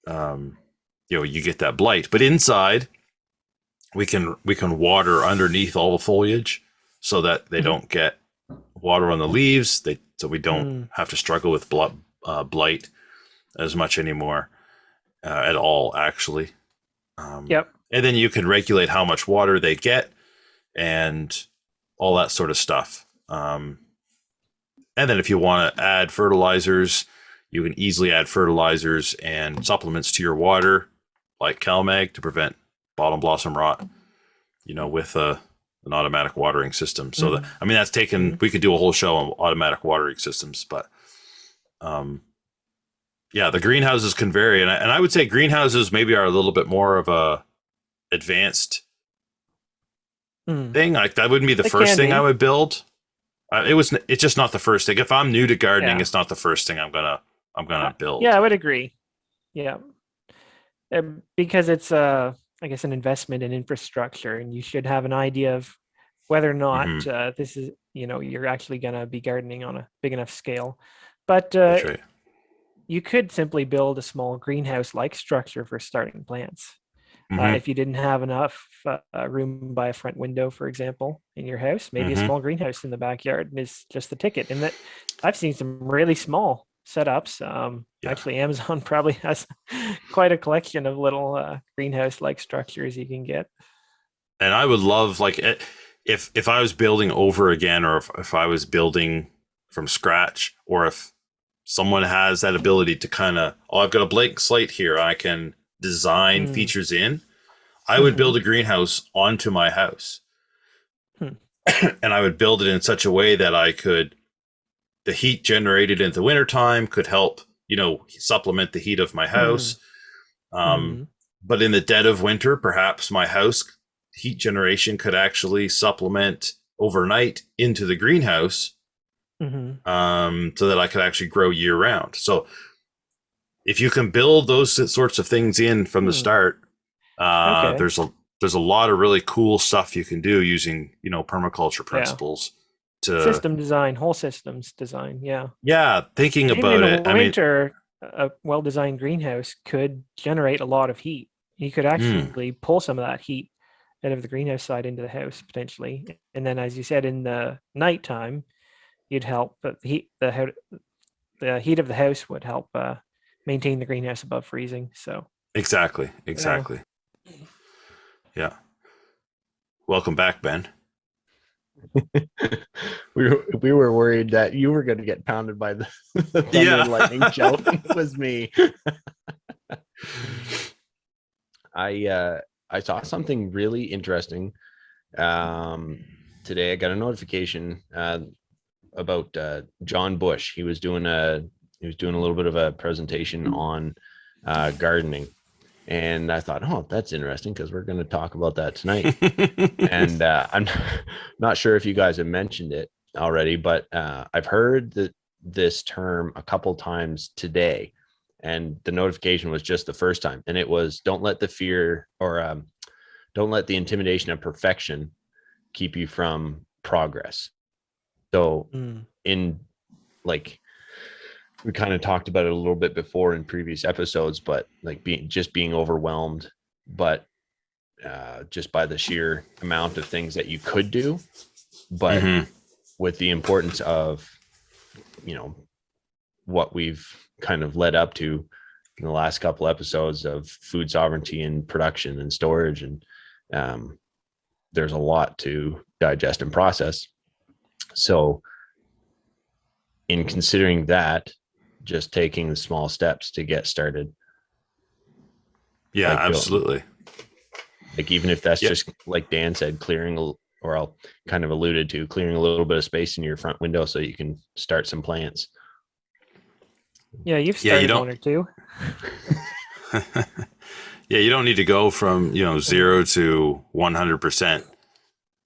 you get that blight. But inside we can water underneath all the foliage so that they don't get water on the leaves, so we don't have to struggle with blight as much anymore at all, actually. And then you can regulate how much water they get and all that sort of stuff. And then if you want to add fertilizers, you can easily add fertilizers and supplements to your water, like CalMag, to prevent bottom blossom rot, with an automatic watering system. So that's taken, we could do a whole show on automatic watering systems, but the greenhouses can vary. And I would say greenhouses maybe are a little bit more of a advanced thing. Like that wouldn't be the first thing I would build. It's just not the first thing. If I'm new to gardening, it's not the first thing I'm gonna build. Yeah, I would agree. Yeah, because it's I guess an investment in infrastructure, and you should have an idea of whether or not this is you're actually gonna be gardening on a big enough scale. But That's right. You could simply build a small greenhouse-like structure for starting plants. If you didn't have enough room by a front window, for example, in your house, maybe a small greenhouse in the backyard is just the ticket. And that I've seen some really small setups. Actually, Amazon probably has quite a collection of little greenhouse-like structures you can get. And I would love, like, if I was building over again, or if I was building from scratch, or if someone has that ability to kind of, I've got a blank slate here, I can design features in, I would build a greenhouse onto my house. And I would build it in such a way that the heat generated in the wintertime could help, supplement the heat of my house. But in the dead of winter, perhaps my house heat generation could actually supplement overnight into the greenhouse, so that I could actually grow year round. So if you can build those sorts of things in from the start, there's a lot of really cool stuff you can do using, permaculture principles to system design, whole systems design. Thinking Even about in it. the winter, a well-designed greenhouse could generate a lot of heat. You could actually pull some of that heat out of the greenhouse side into the house potentially, and then, as you said, in the nighttime, you'd help. But the heat of the house would help maintain the greenhouse above freezing. So Exactly. Yeah. Welcome back, Ben. we were worried that you were going to get pounded by the thunder Yeah. and lightning show. It was me. I saw something really interesting today. I got a notification about John Bush. He was doing a little bit of a presentation on gardening, and I thought, oh, that's interesting because we're going to talk about that tonight. And I'm not sure if you guys have mentioned it already, but I've heard this term a couple times today, and the notification was just the first time, and it was don't let the fear or don't let the intimidation of perfection keep you from progress. So in like we kind of talked about it a little bit before in previous episodes, but like being overwhelmed, but just by the sheer amount of things that you could do, but with the importance of, what we've kind of led up to in the last couple episodes of food sovereignty and production and storage. And there's a lot to digest and process. So in considering that, just taking the small steps to get started. Yeah, absolutely. Like even if that's just like Dan said, or I'll kind of alluded to clearing a little bit of space in your front window so you can start some plants. Yeah, you've started one or two. Yeah, you don't need to go from 0 to 100%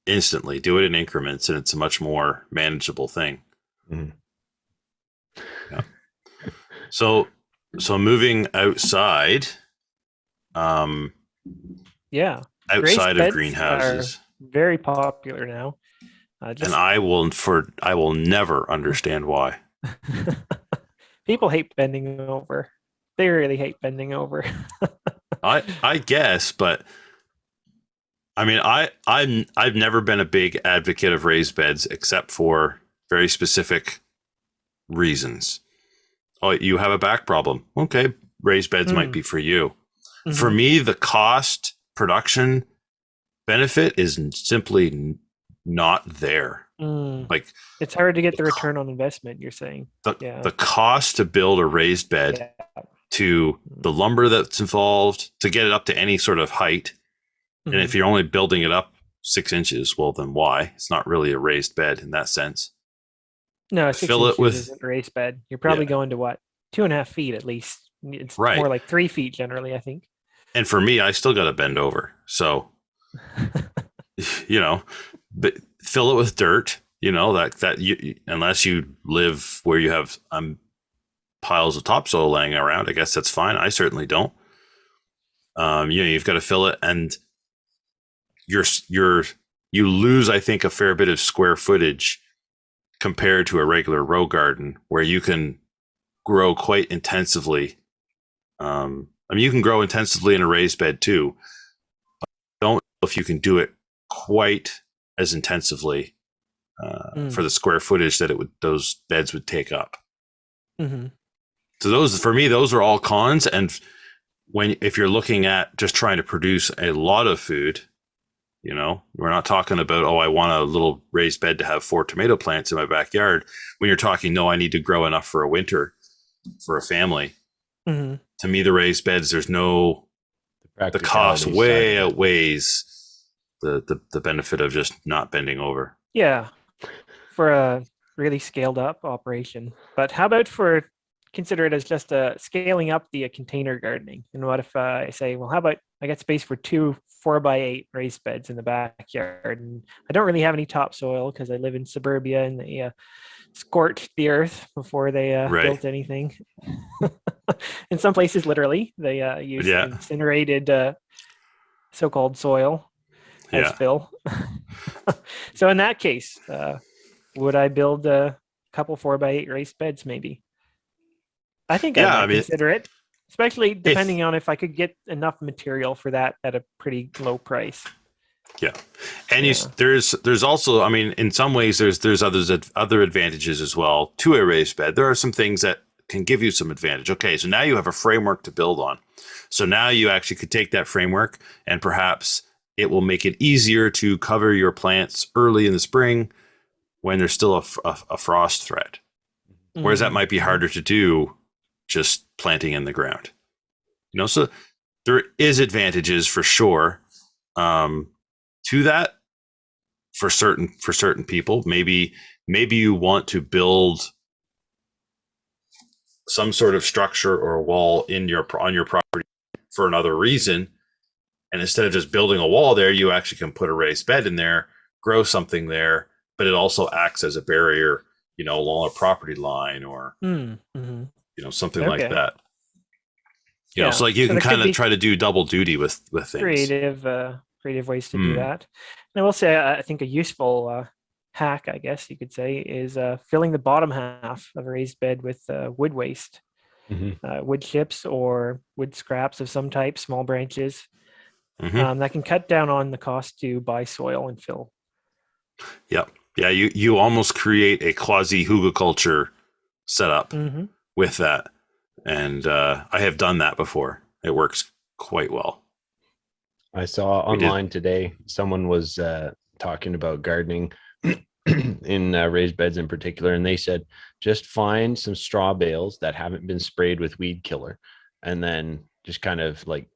instantly. Do it in increments, and it's a much more manageable thing. Mm-hmm. Yeah. So moving outside. Yeah. Outside of greenhouses, very popular now. And I will never understand why. People hate bending over. They really hate bending over. I guess, but I mean, I've never been a big advocate of raised beds except for very specific reasons. Oh, you have a back problem. Okay, raised beds might be for you. Mm-hmm. For me, the cost production benefit is simply not there. Like it's hard to get the return on investment, you're saying. The cost to build a raised bed, to the lumber that's involved, to get it up to any sort of height. And if you're only building it up 6 inches, well, then why? It's not really a raised bed in that sense. No, 6 inches isn't a raised bed. You're probably going to 2.5 feet at least. It's more like 3 feet generally, I think. And for me, I still got to bend over. So, but fill it with dirt, that you, unless you live where you have piles of topsoil laying around, I guess that's fine. I certainly don't. You've got to fill it, and you lose, I think, a fair bit of square footage compared to a regular row garden where you can grow quite intensively. You can grow intensively in a raised bed too. But I don't know if you can do it quite as intensively for the square footage that those beds would take up. Mm-hmm. So those are all cons. And if you're looking at just trying to produce a lot of food, we're not talking about, I want a little raised bed to have 4 tomato plants in my backyard. When you're talking, no, I need to grow enough for a winter for a family. Mm-hmm. To me, the raised beds, there's the cost way outweighs the benefit of just not bending over. Yeah, for a really scaled up operation. But how about consider it as just scaling up the container gardening? And what if I say, well, how about I got space for 2 4x8 raised beds in the backyard, and I don't really have any topsoil because I live in suburbia and they scorched the earth before they built anything. In some places, literally, they use incinerated so-called soil as fill. So in that case, would I build a couple 4x8 raised beds? Maybe. I think I might consider it, especially depending on if I could get enough material for that at a pretty low price. Yeah, and there's also, in some ways there's other advantages as well to a raised bed. There are some things that can give you some advantage. Okay, so now you have a framework to build on. So now you actually could take that framework and perhaps it will make it easier to cover your plants early in the spring when there's still a frost threat. Whereas that might be harder to do just planting in the ground. So there is advantages for sure to that for certain people. Maybe you want to build some sort of structure or a wall on your property for another reason, and instead of just building a wall there, you actually can put a raised bed in there, grow something there, but it also acts as a barrier, along a property line or something like that. So like you can kind of try to do double duty with things. Creative ways to do that. And I will say, I think a useful hack, I guess you could say, is filling the bottom half of a raised bed with wood waste, wood chips or wood scraps of some type, small branches. That can cut down on the cost to buy soil and fill. Yep. Yeah, you almost create a quasi hugelkultur setup with that. And I have done that before. It works quite well. I saw online today, someone was talking about gardening in raised beds in particular. And they said, just find some straw bales that haven't been sprayed with weed killer, and then just kind of like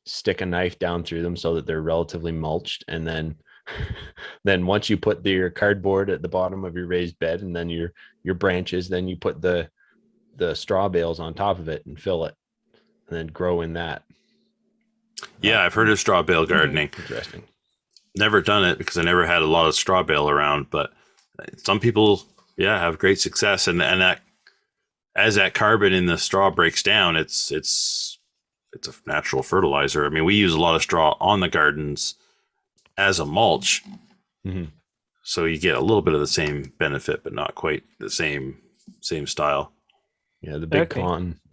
stick a knife down through them so that they're relatively mulched. And then once you put your cardboard at the bottom of your raised bed and then your branches, then you put the straw bales on top of it and fill it and then grow in that. Yeah, I've heard of straw bale gardening. Interesting. Never done it because I never had a lot of straw bale around, but some people, have great success. And that, as that carbon in the straw breaks down, it's a natural fertilizer. I mean, we use a lot of straw on the gardens as a mulch. So you get a little bit of the same benefit, but not quite the same style. Yeah, the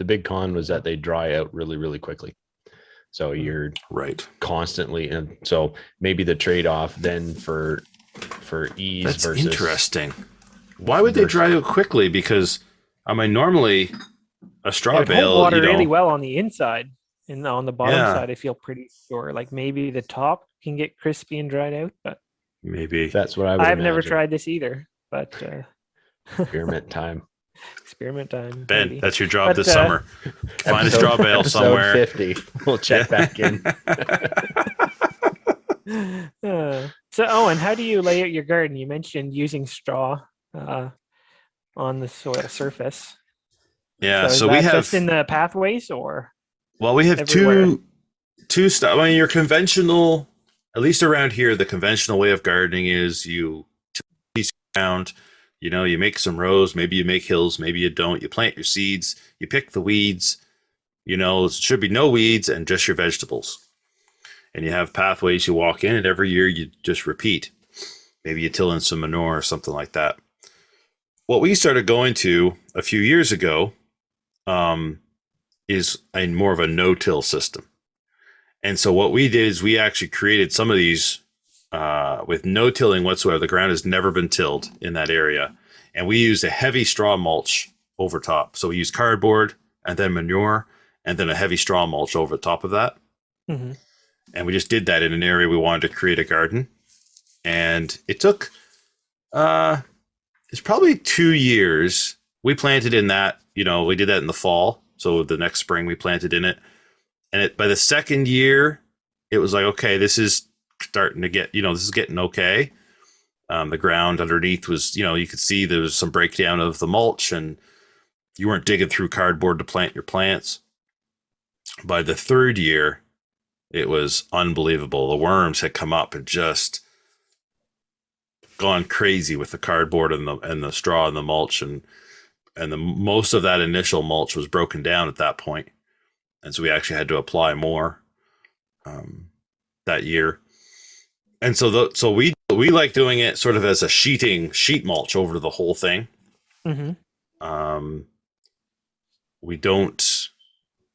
big con was that they dry out really, really quickly. So you're constantly, and so maybe the trade-off then for ease. That's versus interesting. Why would they dry out quickly? Because normally a straw bale hold water really well on the inside, and on the bottom side, I feel pretty sure. Like maybe the top can get crispy and dried out, but maybe that's what I've imagine. Never tried this either, but experiment time. Ben, maybe. That's your job this summer. Find a straw bale somewhere. 50. We'll check back in. So, Owen, how do you lay out your garden? You mentioned using straw on the soil surface. Yeah, so we have just in the pathways, or we have everywhere? two styles. I mean, your conventional, at least around here, the conventional way of gardening is you piece ground. You make some rows, maybe you make hills, maybe you don't. You plant your seeds, you pick the weeds, it should be no weeds and just your vegetables. And you have pathways you walk in, and every year you just repeat. Maybe you till in some manure or something like that. What we started going to a few years ago is more of a no-till system. And so what we did is we actually created some of these with no tilling whatsoever. The ground has never been tilled in that area. And we used a heavy straw mulch over top. So we used cardboard and then manure and then a heavy straw mulch over the top of that. And we just did that in an area we wanted to create a garden. And it took, it's probably 2 years. We planted in that, we did that in the fall. So the next spring we planted in it. And by the second year, it was like, okay, this is starting to get, this is getting okay. The ground underneath was, you could see there was some breakdown of the mulch, and you weren't digging through cardboard to plant your plants. By the third year, it was unbelievable. The worms had come up and just gone crazy with the cardboard and the straw and the mulch, and most of that initial mulch was broken down at that point. And so we actually had to apply more that year. And so we like doing it sort of as a sheet mulch over the whole thing. We don't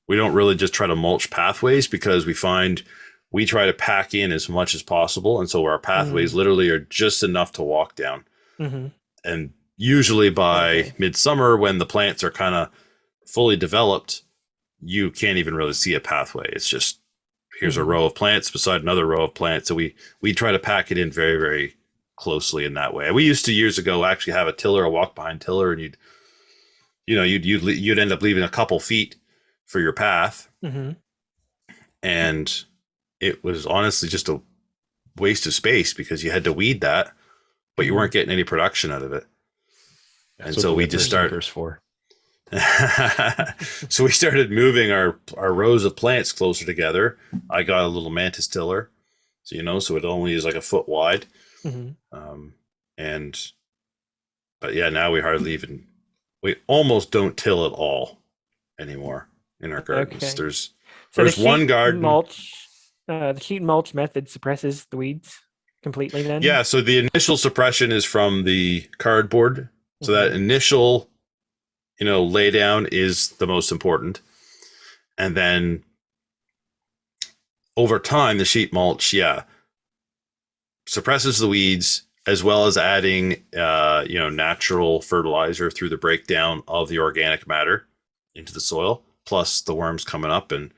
really just try to mulch pathways, because we find we try to pack in as much as possible. And so our pathways literally are just enough to walk down. And usually by midsummer, when the plants are kind of fully developed, you can't even really see a pathway. It's just here's a row of plants beside another row of plants. So we try to pack it in very, very closely in that way. We used to years ago actually have a tiller, a walk behind tiller, and you'd end up leaving a couple feet for your path, and it was honestly just a waste of space because you had to weed that, but you weren't getting any production out of it. And so we just started. So we started moving our rows of plants closer together. I got a little mantis tiller, so it only is like a foot wide. But yeah, now we almost don't till at all anymore in our gardens. Okay. There's one garden. The sheet mulch method suppresses the weeds completely then? Yeah, so the initial suppression is from the cardboard. So that initial, lay down is the most important. And then over time, the sheet mulch, suppresses the weeds as well as adding, natural fertilizer through the breakdown of the organic matter into the soil, plus the worms coming up and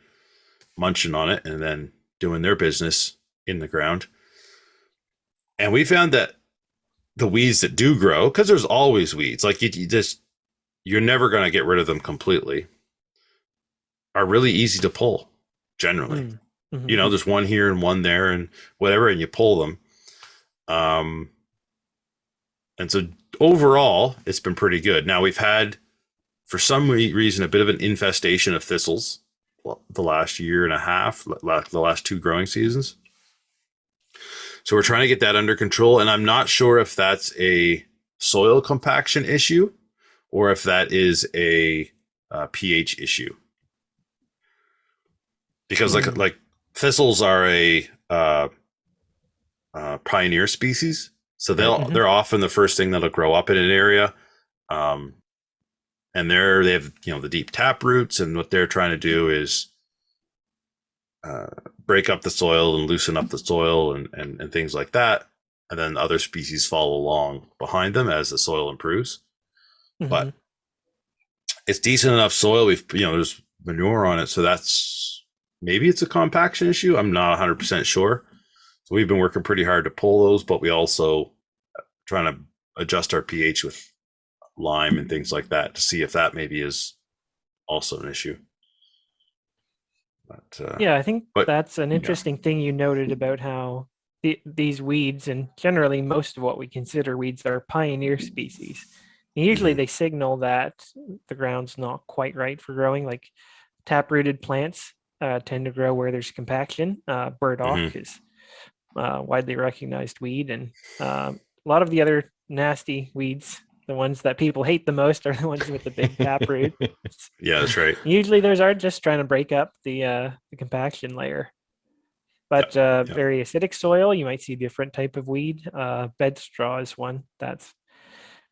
munching on it and then doing their business in the ground. And we found that the weeds that do grow, because there's always weeds, like you're never going to get rid of them completely, are really easy to pull generally. There's one here and one there and whatever, and you pull them. And so overall, it's been pretty good. Now we've had, for some reason, a bit of an infestation of thistles the last year and a half, the last 2 growing seasons. So we're trying to get that under control. And I'm not sure if that's a soil compaction issue or if that is a pH issue. Because like thistles are a pioneer species. So they're often the first thing that'll grow up in an area. And they have, the deep tap roots, and what they're trying to do is break up the soil and loosen up the soil and things like that. And then other species follow along behind them as the soil improves. But it's decent enough soil. There's manure on it. So maybe it's a compaction issue. I'm not 100% sure. So we've been working pretty hard to pull those, but we also trying to adjust our pH with lime and things like that to see if that maybe is also an issue. But, I think that's an interesting thing you noted about how these weeds, and generally most of what we consider weeds, are pioneer species. And usually they signal that the ground's not quite right for growing. Like tap-rooted plants tend to grow where there's compaction. Burdock is widely recognized weed, and a lot of the other nasty weeds, the ones that people hate the most, are the ones with the big taproot. Yeah, that's right. Usually those are just trying to break up the compaction layer. But very acidic soil, you might see different type of weed. Bed straw is one that's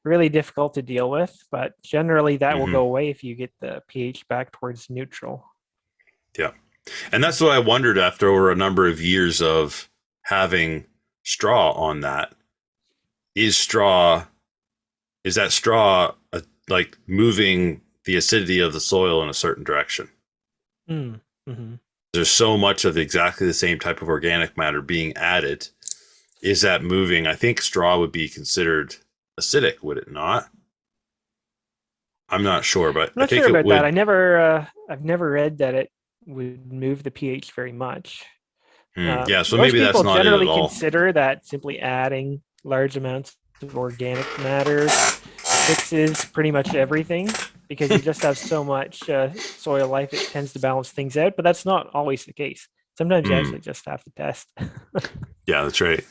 really difficult to deal with, but generally that will go away if you get the pH back towards neutral. Yeah. And that's what I wondered after over a number of years of having straw on that. Is that straw like moving the acidity of the soil in a certain direction? There's so much of exactly the same type of organic matter being added. Is that moving? I think straw would be considered acidic, would it not? I'm not sure, but I'm not I think sure about it would. that. I've never read that it would move the pH very much. Yeah, so maybe that's not it at all. Most people generally consider that simply adding large amounts of organic matter fixes pretty much everything, because you just have so much soil life, it tends to balance things out. But that's not always the case. Sometimes you actually just have to test. Yeah, that's right.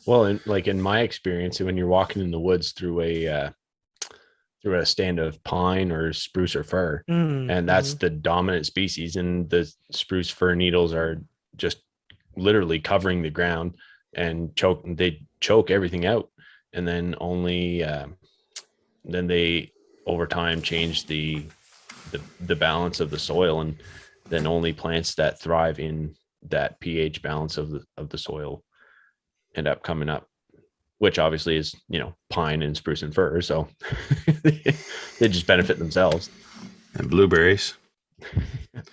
Well, in my experience, when you're walking in the woods through a stand of pine or spruce or fir, and that's the dominant species, and the spruce fir needles are just literally covering the ground and choke everything out, and then only then they over time change the balance of the soil, and then only plants that thrive in that pH balance of the soil end up coming up, which obviously is pine and spruce and fir, so they just benefit themselves. And blueberries.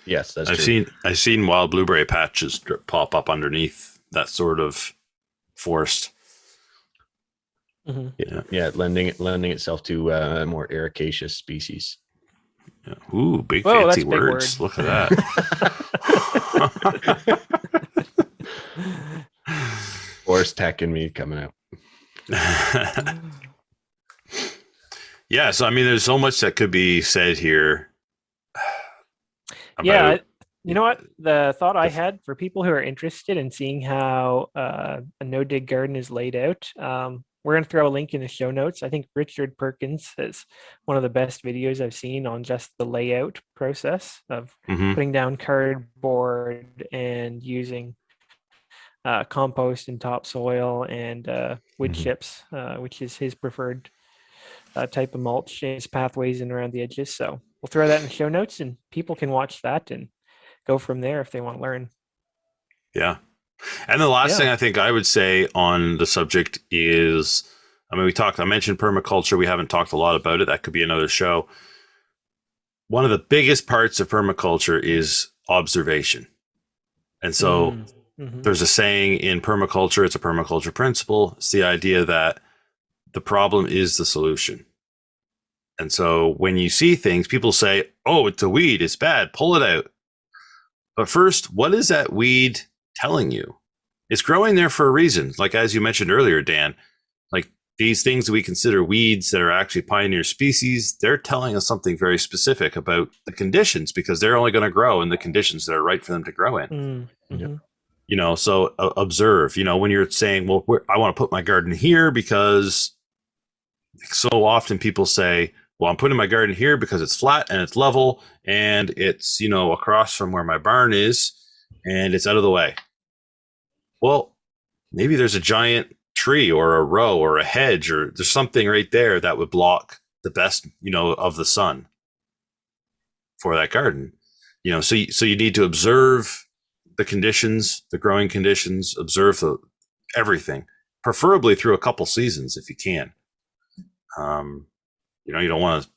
Yes, that's true. I've seen wild blueberry patches pop up underneath that sort of forest. Mm-hmm. Yeah, lending itself to more ericaceous species. Yeah. Ooh, big Whoa, fancy that's a big words. word. Look at that. Forest tech in me coming out. Yeah, so I mean, there's so much that could be said here. Yeah, you know what? The thought I had for people who are interested in seeing how a no-dig garden is laid out, we're going to throw a link in the show notes. I think Richard Perkins has one of the best videos I've seen on just the layout process of putting down cardboard and using compost and topsoil and wood chips, which is his preferred type of mulch, his pathways and around the edges. So we'll throw that in the show notes and people can watch that and go from there if they want to learn. Yeah. And the last thing I think I would say on the subject is, I mean, I mentioned permaculture. We haven't talked a lot about it. That could be another show. One of the biggest parts of permaculture is observation. And so there's a saying in permaculture, it's a permaculture principle. It's the idea that the problem is the solution. And so when you see things, people say, oh, it's a weed, it's bad, pull it out. But first, what is that weed telling you? It's growing there for a reason. Like, as you mentioned earlier, Dan, like these things that we consider weeds that are actually pioneer species, they're telling us something very specific about the conditions because they're only going to grow in the conditions that are right for them to grow in. You know, so observe, you know, when you're saying, well, I want to put my garden here because so often people say, well, I'm putting my garden here because it's flat and it's level and it's, you know, across from where my barn is and it's out of the way. Well, maybe there's a giant tree or a row or a hedge or there's something right there that would block the best, you know, of the sun for that garden. You know, so you need to observe the conditions, the growing conditions, observe everything, preferably through a couple seasons if you can. You know, you don't want to,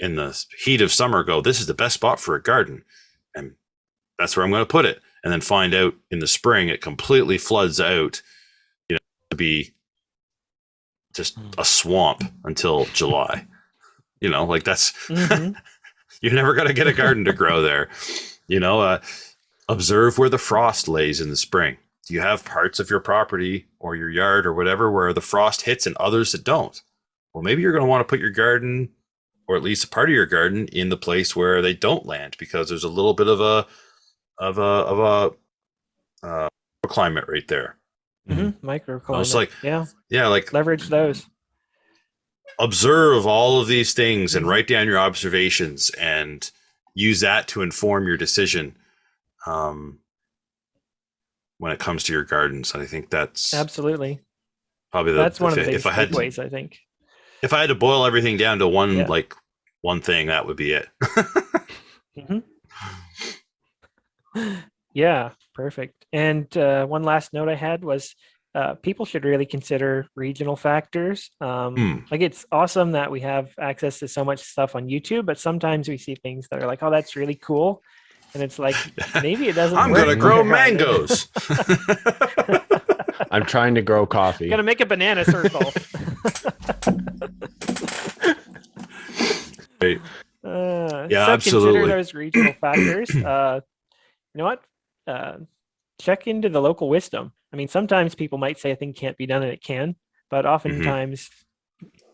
in the heat of summer, go, this is the best spot for a garden. And that's where I'm going to put it. And then find out in the spring, it completely floods out, you know, to be just a swamp until July. You know, like that's, you're never going to get a garden to grow there. You know, observe where the frost lays in the spring. Do you have parts of your property or your yard or whatever where the frost hits and others that don't? Well, maybe you're going to want to put your garden, or at least a part of your garden, in the place where they don't land because there's a little bit of a climate right there. Microclimate. It's like, yeah, like leverage those. Observe all of these things and write down your observations and use that to inform your decision when it comes to your gardens. And I think that's absolutely probably that's one of the biggest takeaways, I think. If I had to boil everything down to one thing, that would be it. Yeah, perfect. And one last note I had was people should really consider regional factors. Like, it's awesome that we have access to so much stuff on YouTube, but sometimes we see things that are like, oh, that's really cool. And it's like, maybe it doesn't I'm going to grow mangoes. I'm trying to grow coffee. Going to make a banana circle. Right. Yeah, so absolutely. Consider those regional factors. You know what? Check into the local wisdom. I mean, sometimes people might say a thing can't be done and it can, but oftentimes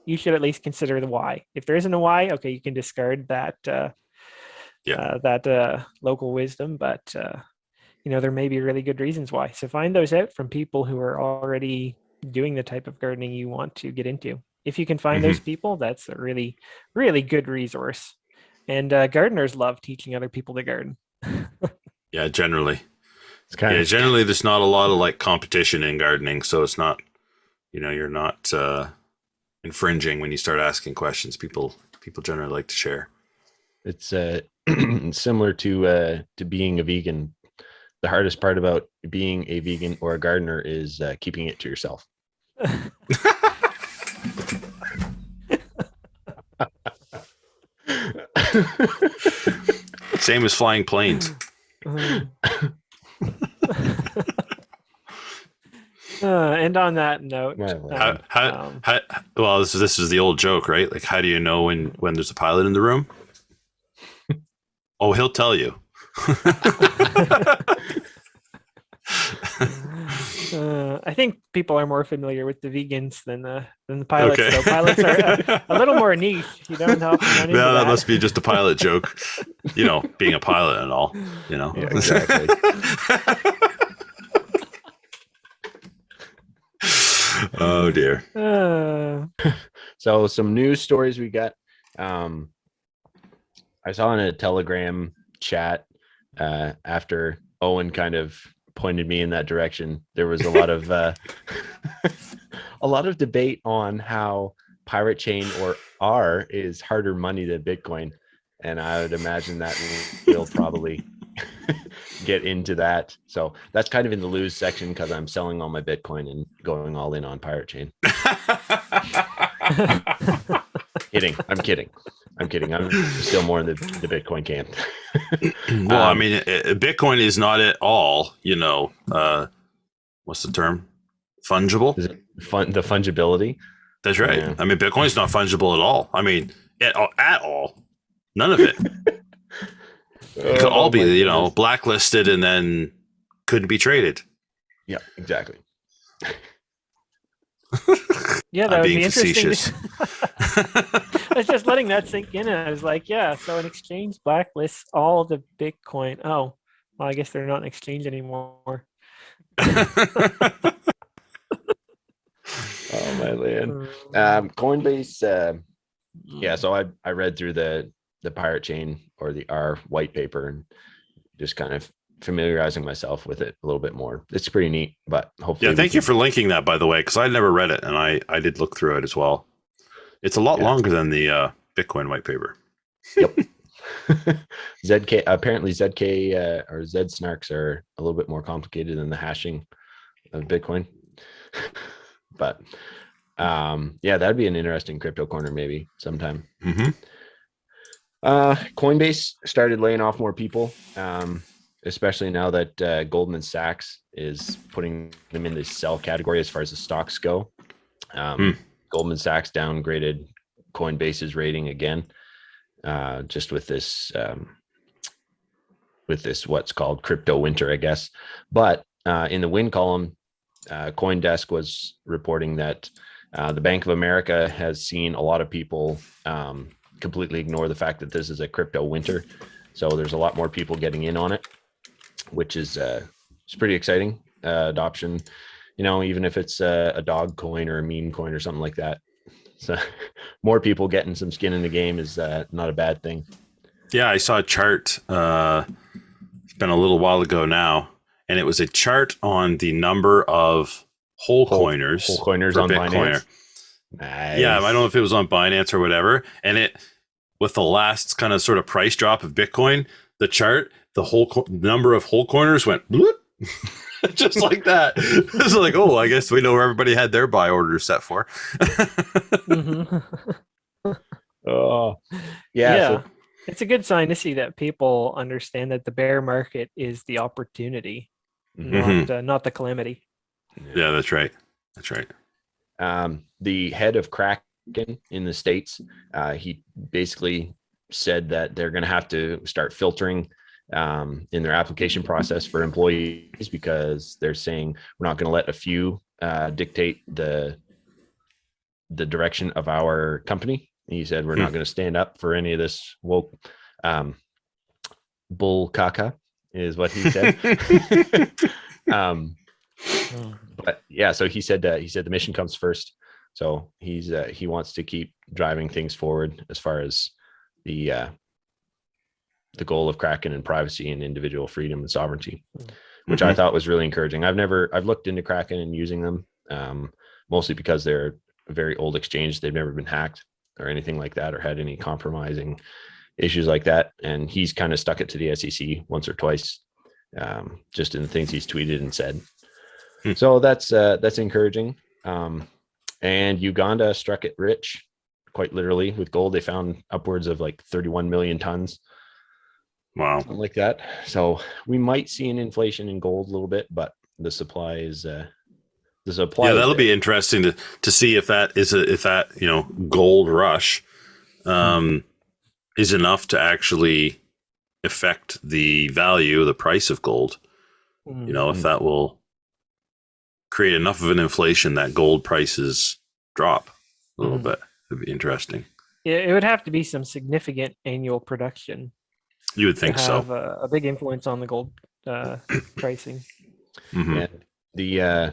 you should at least consider the why. If there isn't a why, okay, you can discard that local wisdom, but you know, there may be really good reasons why. So find those out from people who are already doing the type of gardening you want to get into. If you can find those people, that's a really, really good resource. And gardeners love teaching other people to garden. Yeah, generally. Generally there's not a lot of like competition in gardening, so it's not, you know, you're not infringing when you start asking questions. People generally like to share. It's similar to being a vegan. The hardest part about being a vegan or a gardener is keeping it to yourself. Same as flying planes. And on that note, well, this is the old joke, right? Like, how do you know when there's a pilot in the room? Oh, he'll tell you. I think people are more familiar with the vegans than the pilots. Okay. So pilots are a little more niche. You don't often run into No, that that. must be just a pilot joke. Being a pilot and all. Yeah, exactly. Oh dear. So some news stories we got. I saw in a Telegram chat after Owen kind of pointed me in that direction. There was a lot of a lot of debate on how Pirate Chain or R is harder money than Bitcoin, and I would imagine that we'll probably get into that. So that's kind of in the lose section because I'm selling all my Bitcoin and going all in on Pirate Chain. I'm kidding. I'm still more in the Bitcoin camp. Well, I mean, Bitcoin is not at all, what's the term? Fungible? Is it the fungibility? That's right. Yeah. I mean, Bitcoin is not fungible at all. I mean, at all. None of it. It could all be, blacklisted and then couldn't be traded. Yeah, exactly. Yeah, that I'm would being be interesting. facetious. I was just letting that sink in, and I was like, yeah, so an exchange blacklists all the Bitcoin. Oh, well, I guess they're not an exchange anymore. Oh my land. Coinbase. Yeah, so I read through the Pirate Chain or the R white paper and just kind of familiarizing myself with it a little bit more. It's pretty neat, but hopefully. Yeah, thank you for linking that, by the way, because I never read it and I did look through it as well. It's a lot longer than the Bitcoin white paper. Yep. ZK apparently ZK or Z snarks are a little bit more complicated than the hashing of Bitcoin. But yeah, that'd be an interesting crypto corner maybe sometime. Mm-hmm. Coinbase started laying off more people, especially now that Goldman Sachs is putting them in the sell category as far as the stocks go. Goldman Sachs downgraded Coinbase's rating again, just with this what's called crypto winter, I guess. But in the win column, CoinDesk was reporting that the Bank of America has seen a lot of people completely ignore the fact that this is a crypto winter. So there's a lot more people getting in on it, which is it's pretty exciting adoption. Even if it's a dog coin or a meme coin or something like that. So more people getting some skin in the game is not a bad thing. Yeah, I saw a chart. It's been a little while ago now, and it was a chart on the number of whole coiners on Binance. Nice. Yeah, I don't know if it was on Binance or whatever. And it, with the last kind of sort of price drop of Bitcoin, the chart, the whole number of whole coiners went bloop. Just like that. It's like, oh, I guess we know where everybody had their buy orders set for. Oh, yeah. So, it's a good sign to see that people understand that the bear market is the opportunity, not the calamity. Yeah, that's right. The head of Kraken in the States, he basically said that they're going to have to start filtering in their application process for employees because they're saying we're not going to let a few dictate the direction of our company. He said we're not going to stand up for any of this woke bull caca is what he said. But yeah, so he said the mission comes first. So he wants to keep driving things forward as far as the goal of Kraken and privacy and individual freedom and sovereignty, which I thought was really encouraging. I've looked into Kraken and using them, mostly because they're a very old exchange. They've never been hacked or anything like that, or had any compromising issues like that. And he's kind of stuck it to the SEC once or twice, just in the things he's tweeted and said. So that's encouraging. And Uganda struck it rich, quite literally, with gold. They found upwards of like 31 million tons. Wow. something like that. So we might see an inflation in gold a little bit, but the supply is Yeah, that'll be interesting to see if that gold rush is enough to actually affect the value, the price of gold. If that will create enough of an inflation that gold prices drop a little bit. It'd be interesting. Yeah, it would have to be some significant annual production. You would think to so. have a big influence on the gold pricing. And the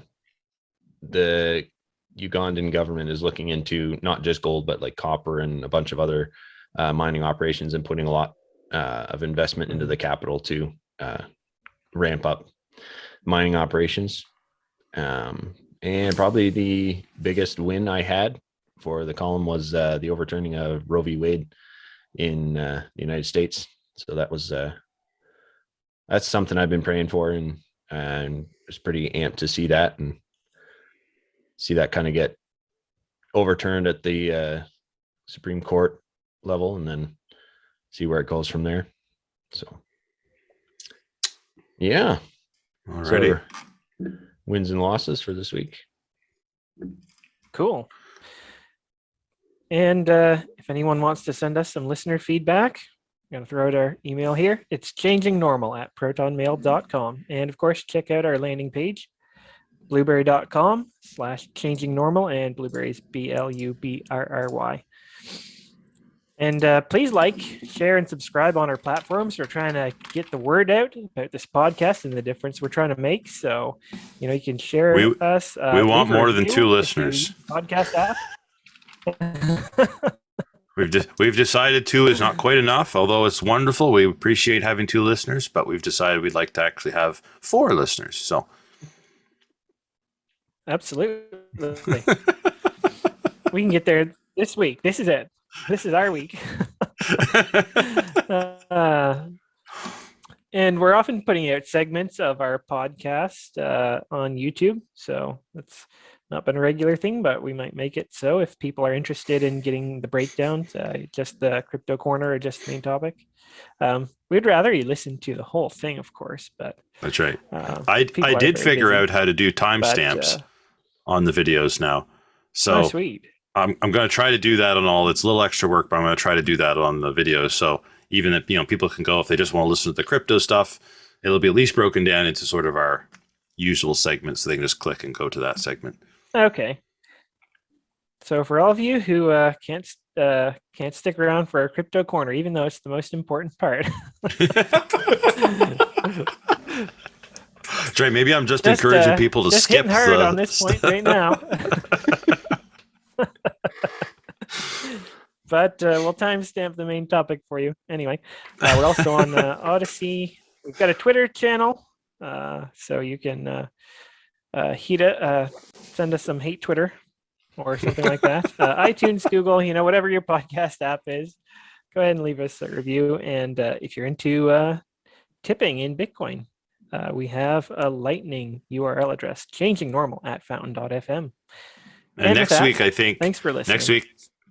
Ugandan government is looking into not just gold, but like copper and a bunch of other mining operations, and putting a lot of investment into the capital to ramp up mining operations. And probably the biggest win I had for the column was the overturning of Roe v. Wade in the United States. So that was that's something I've been praying for, and it's pretty amped to see that and see that kind of get overturned at the Supreme Court level, and then see where it goes from there. So, yeah. Alrighty. So, wins and losses for this week. Cool. And if anyone wants to send us some listener feedback, I'm going to throw out our email here. It's changingnormal@protonmail.com. And of course, check out our landing page, blueberry.com/changingnormal, and blueberries BLUBRRY. And please like, share, and subscribe on our platforms. We're trying to get the word out about this podcast and the difference we're trying to make. So, you can share us. We want more than 2 listeners. Podcast app. We've decided 2 is not quite enough, although it's wonderful. We appreciate having 2 listeners, but we've decided we'd like to actually have 4 listeners. So, absolutely, we can get there this week. This is it. This is our week. And we're often putting out segments of our podcast on YouTube. So that's not been a regular thing, but we might make it so if people are interested in getting the breakdowns, just the crypto corner or just the main topic. We'd rather you listen to the whole thing, of course, but that's right. I did figure out how to do timestamps on the videos now. So sweet. I'm going to try to do that on all. It's a little extra work, but I'm going to try to do that on the videos. So even if people can go, if they just want to listen to the crypto stuff, it'll be at least broken down into sort of our usual segments, so they can just click and go to that segment. Okay. So for all of you who can't stick around for our crypto corner, even though it's the most important part. That's right. Maybe I'm just encouraging people to skip hitting hard on this point right now. But we'll timestamp the main topic for you. Anyway, we're also on Odysee. We've got a Twitter channel, so you can send us some hate Twitter or something like that. iTunes, Google, whatever your podcast app is, go ahead and leave us a review. And if you're into tipping in Bitcoin, we have a Lightning URL address, changingnormal@fountain.fm. And next week, I think. Thanks for listening. Next week.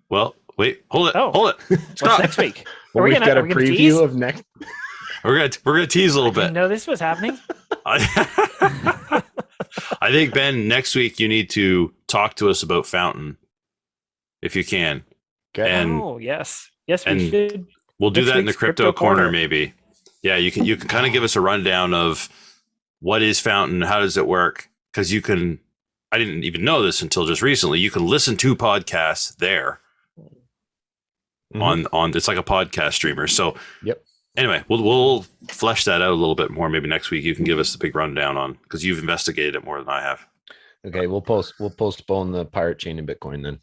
Well, wait, hold it. What's next week? Well, we've got a preview of next. We're gonna tease a little bit. I didn't know this was happening. I think, Ben, next week you need to talk to us about Fountain, if you can. Okay. And yes, we should. We'll do that in the crypto corner, maybe. Yeah, you can kind of give us a rundown of what is Fountain, how does it work? Because I didn't even know this until just recently. You can listen to podcasts there. On it's like a podcast streamer. So yep. Anyway, we'll flesh that out a little bit more. Maybe next week you can give us the big rundown on, because you've investigated it more than I have. Okay, we'll postpone the pirate chain in Bitcoin then.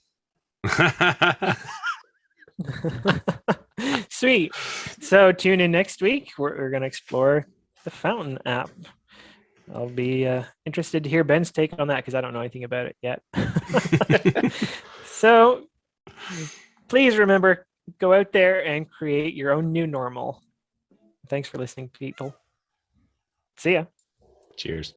Sweet. So tune in next week. We're going to explore the Fountain app. I'll be interested to hear Ben's take on that, because I don't know anything about it yet. So please remember, go out there and create your own new normal. Thanks for listening, people. See ya. Cheers.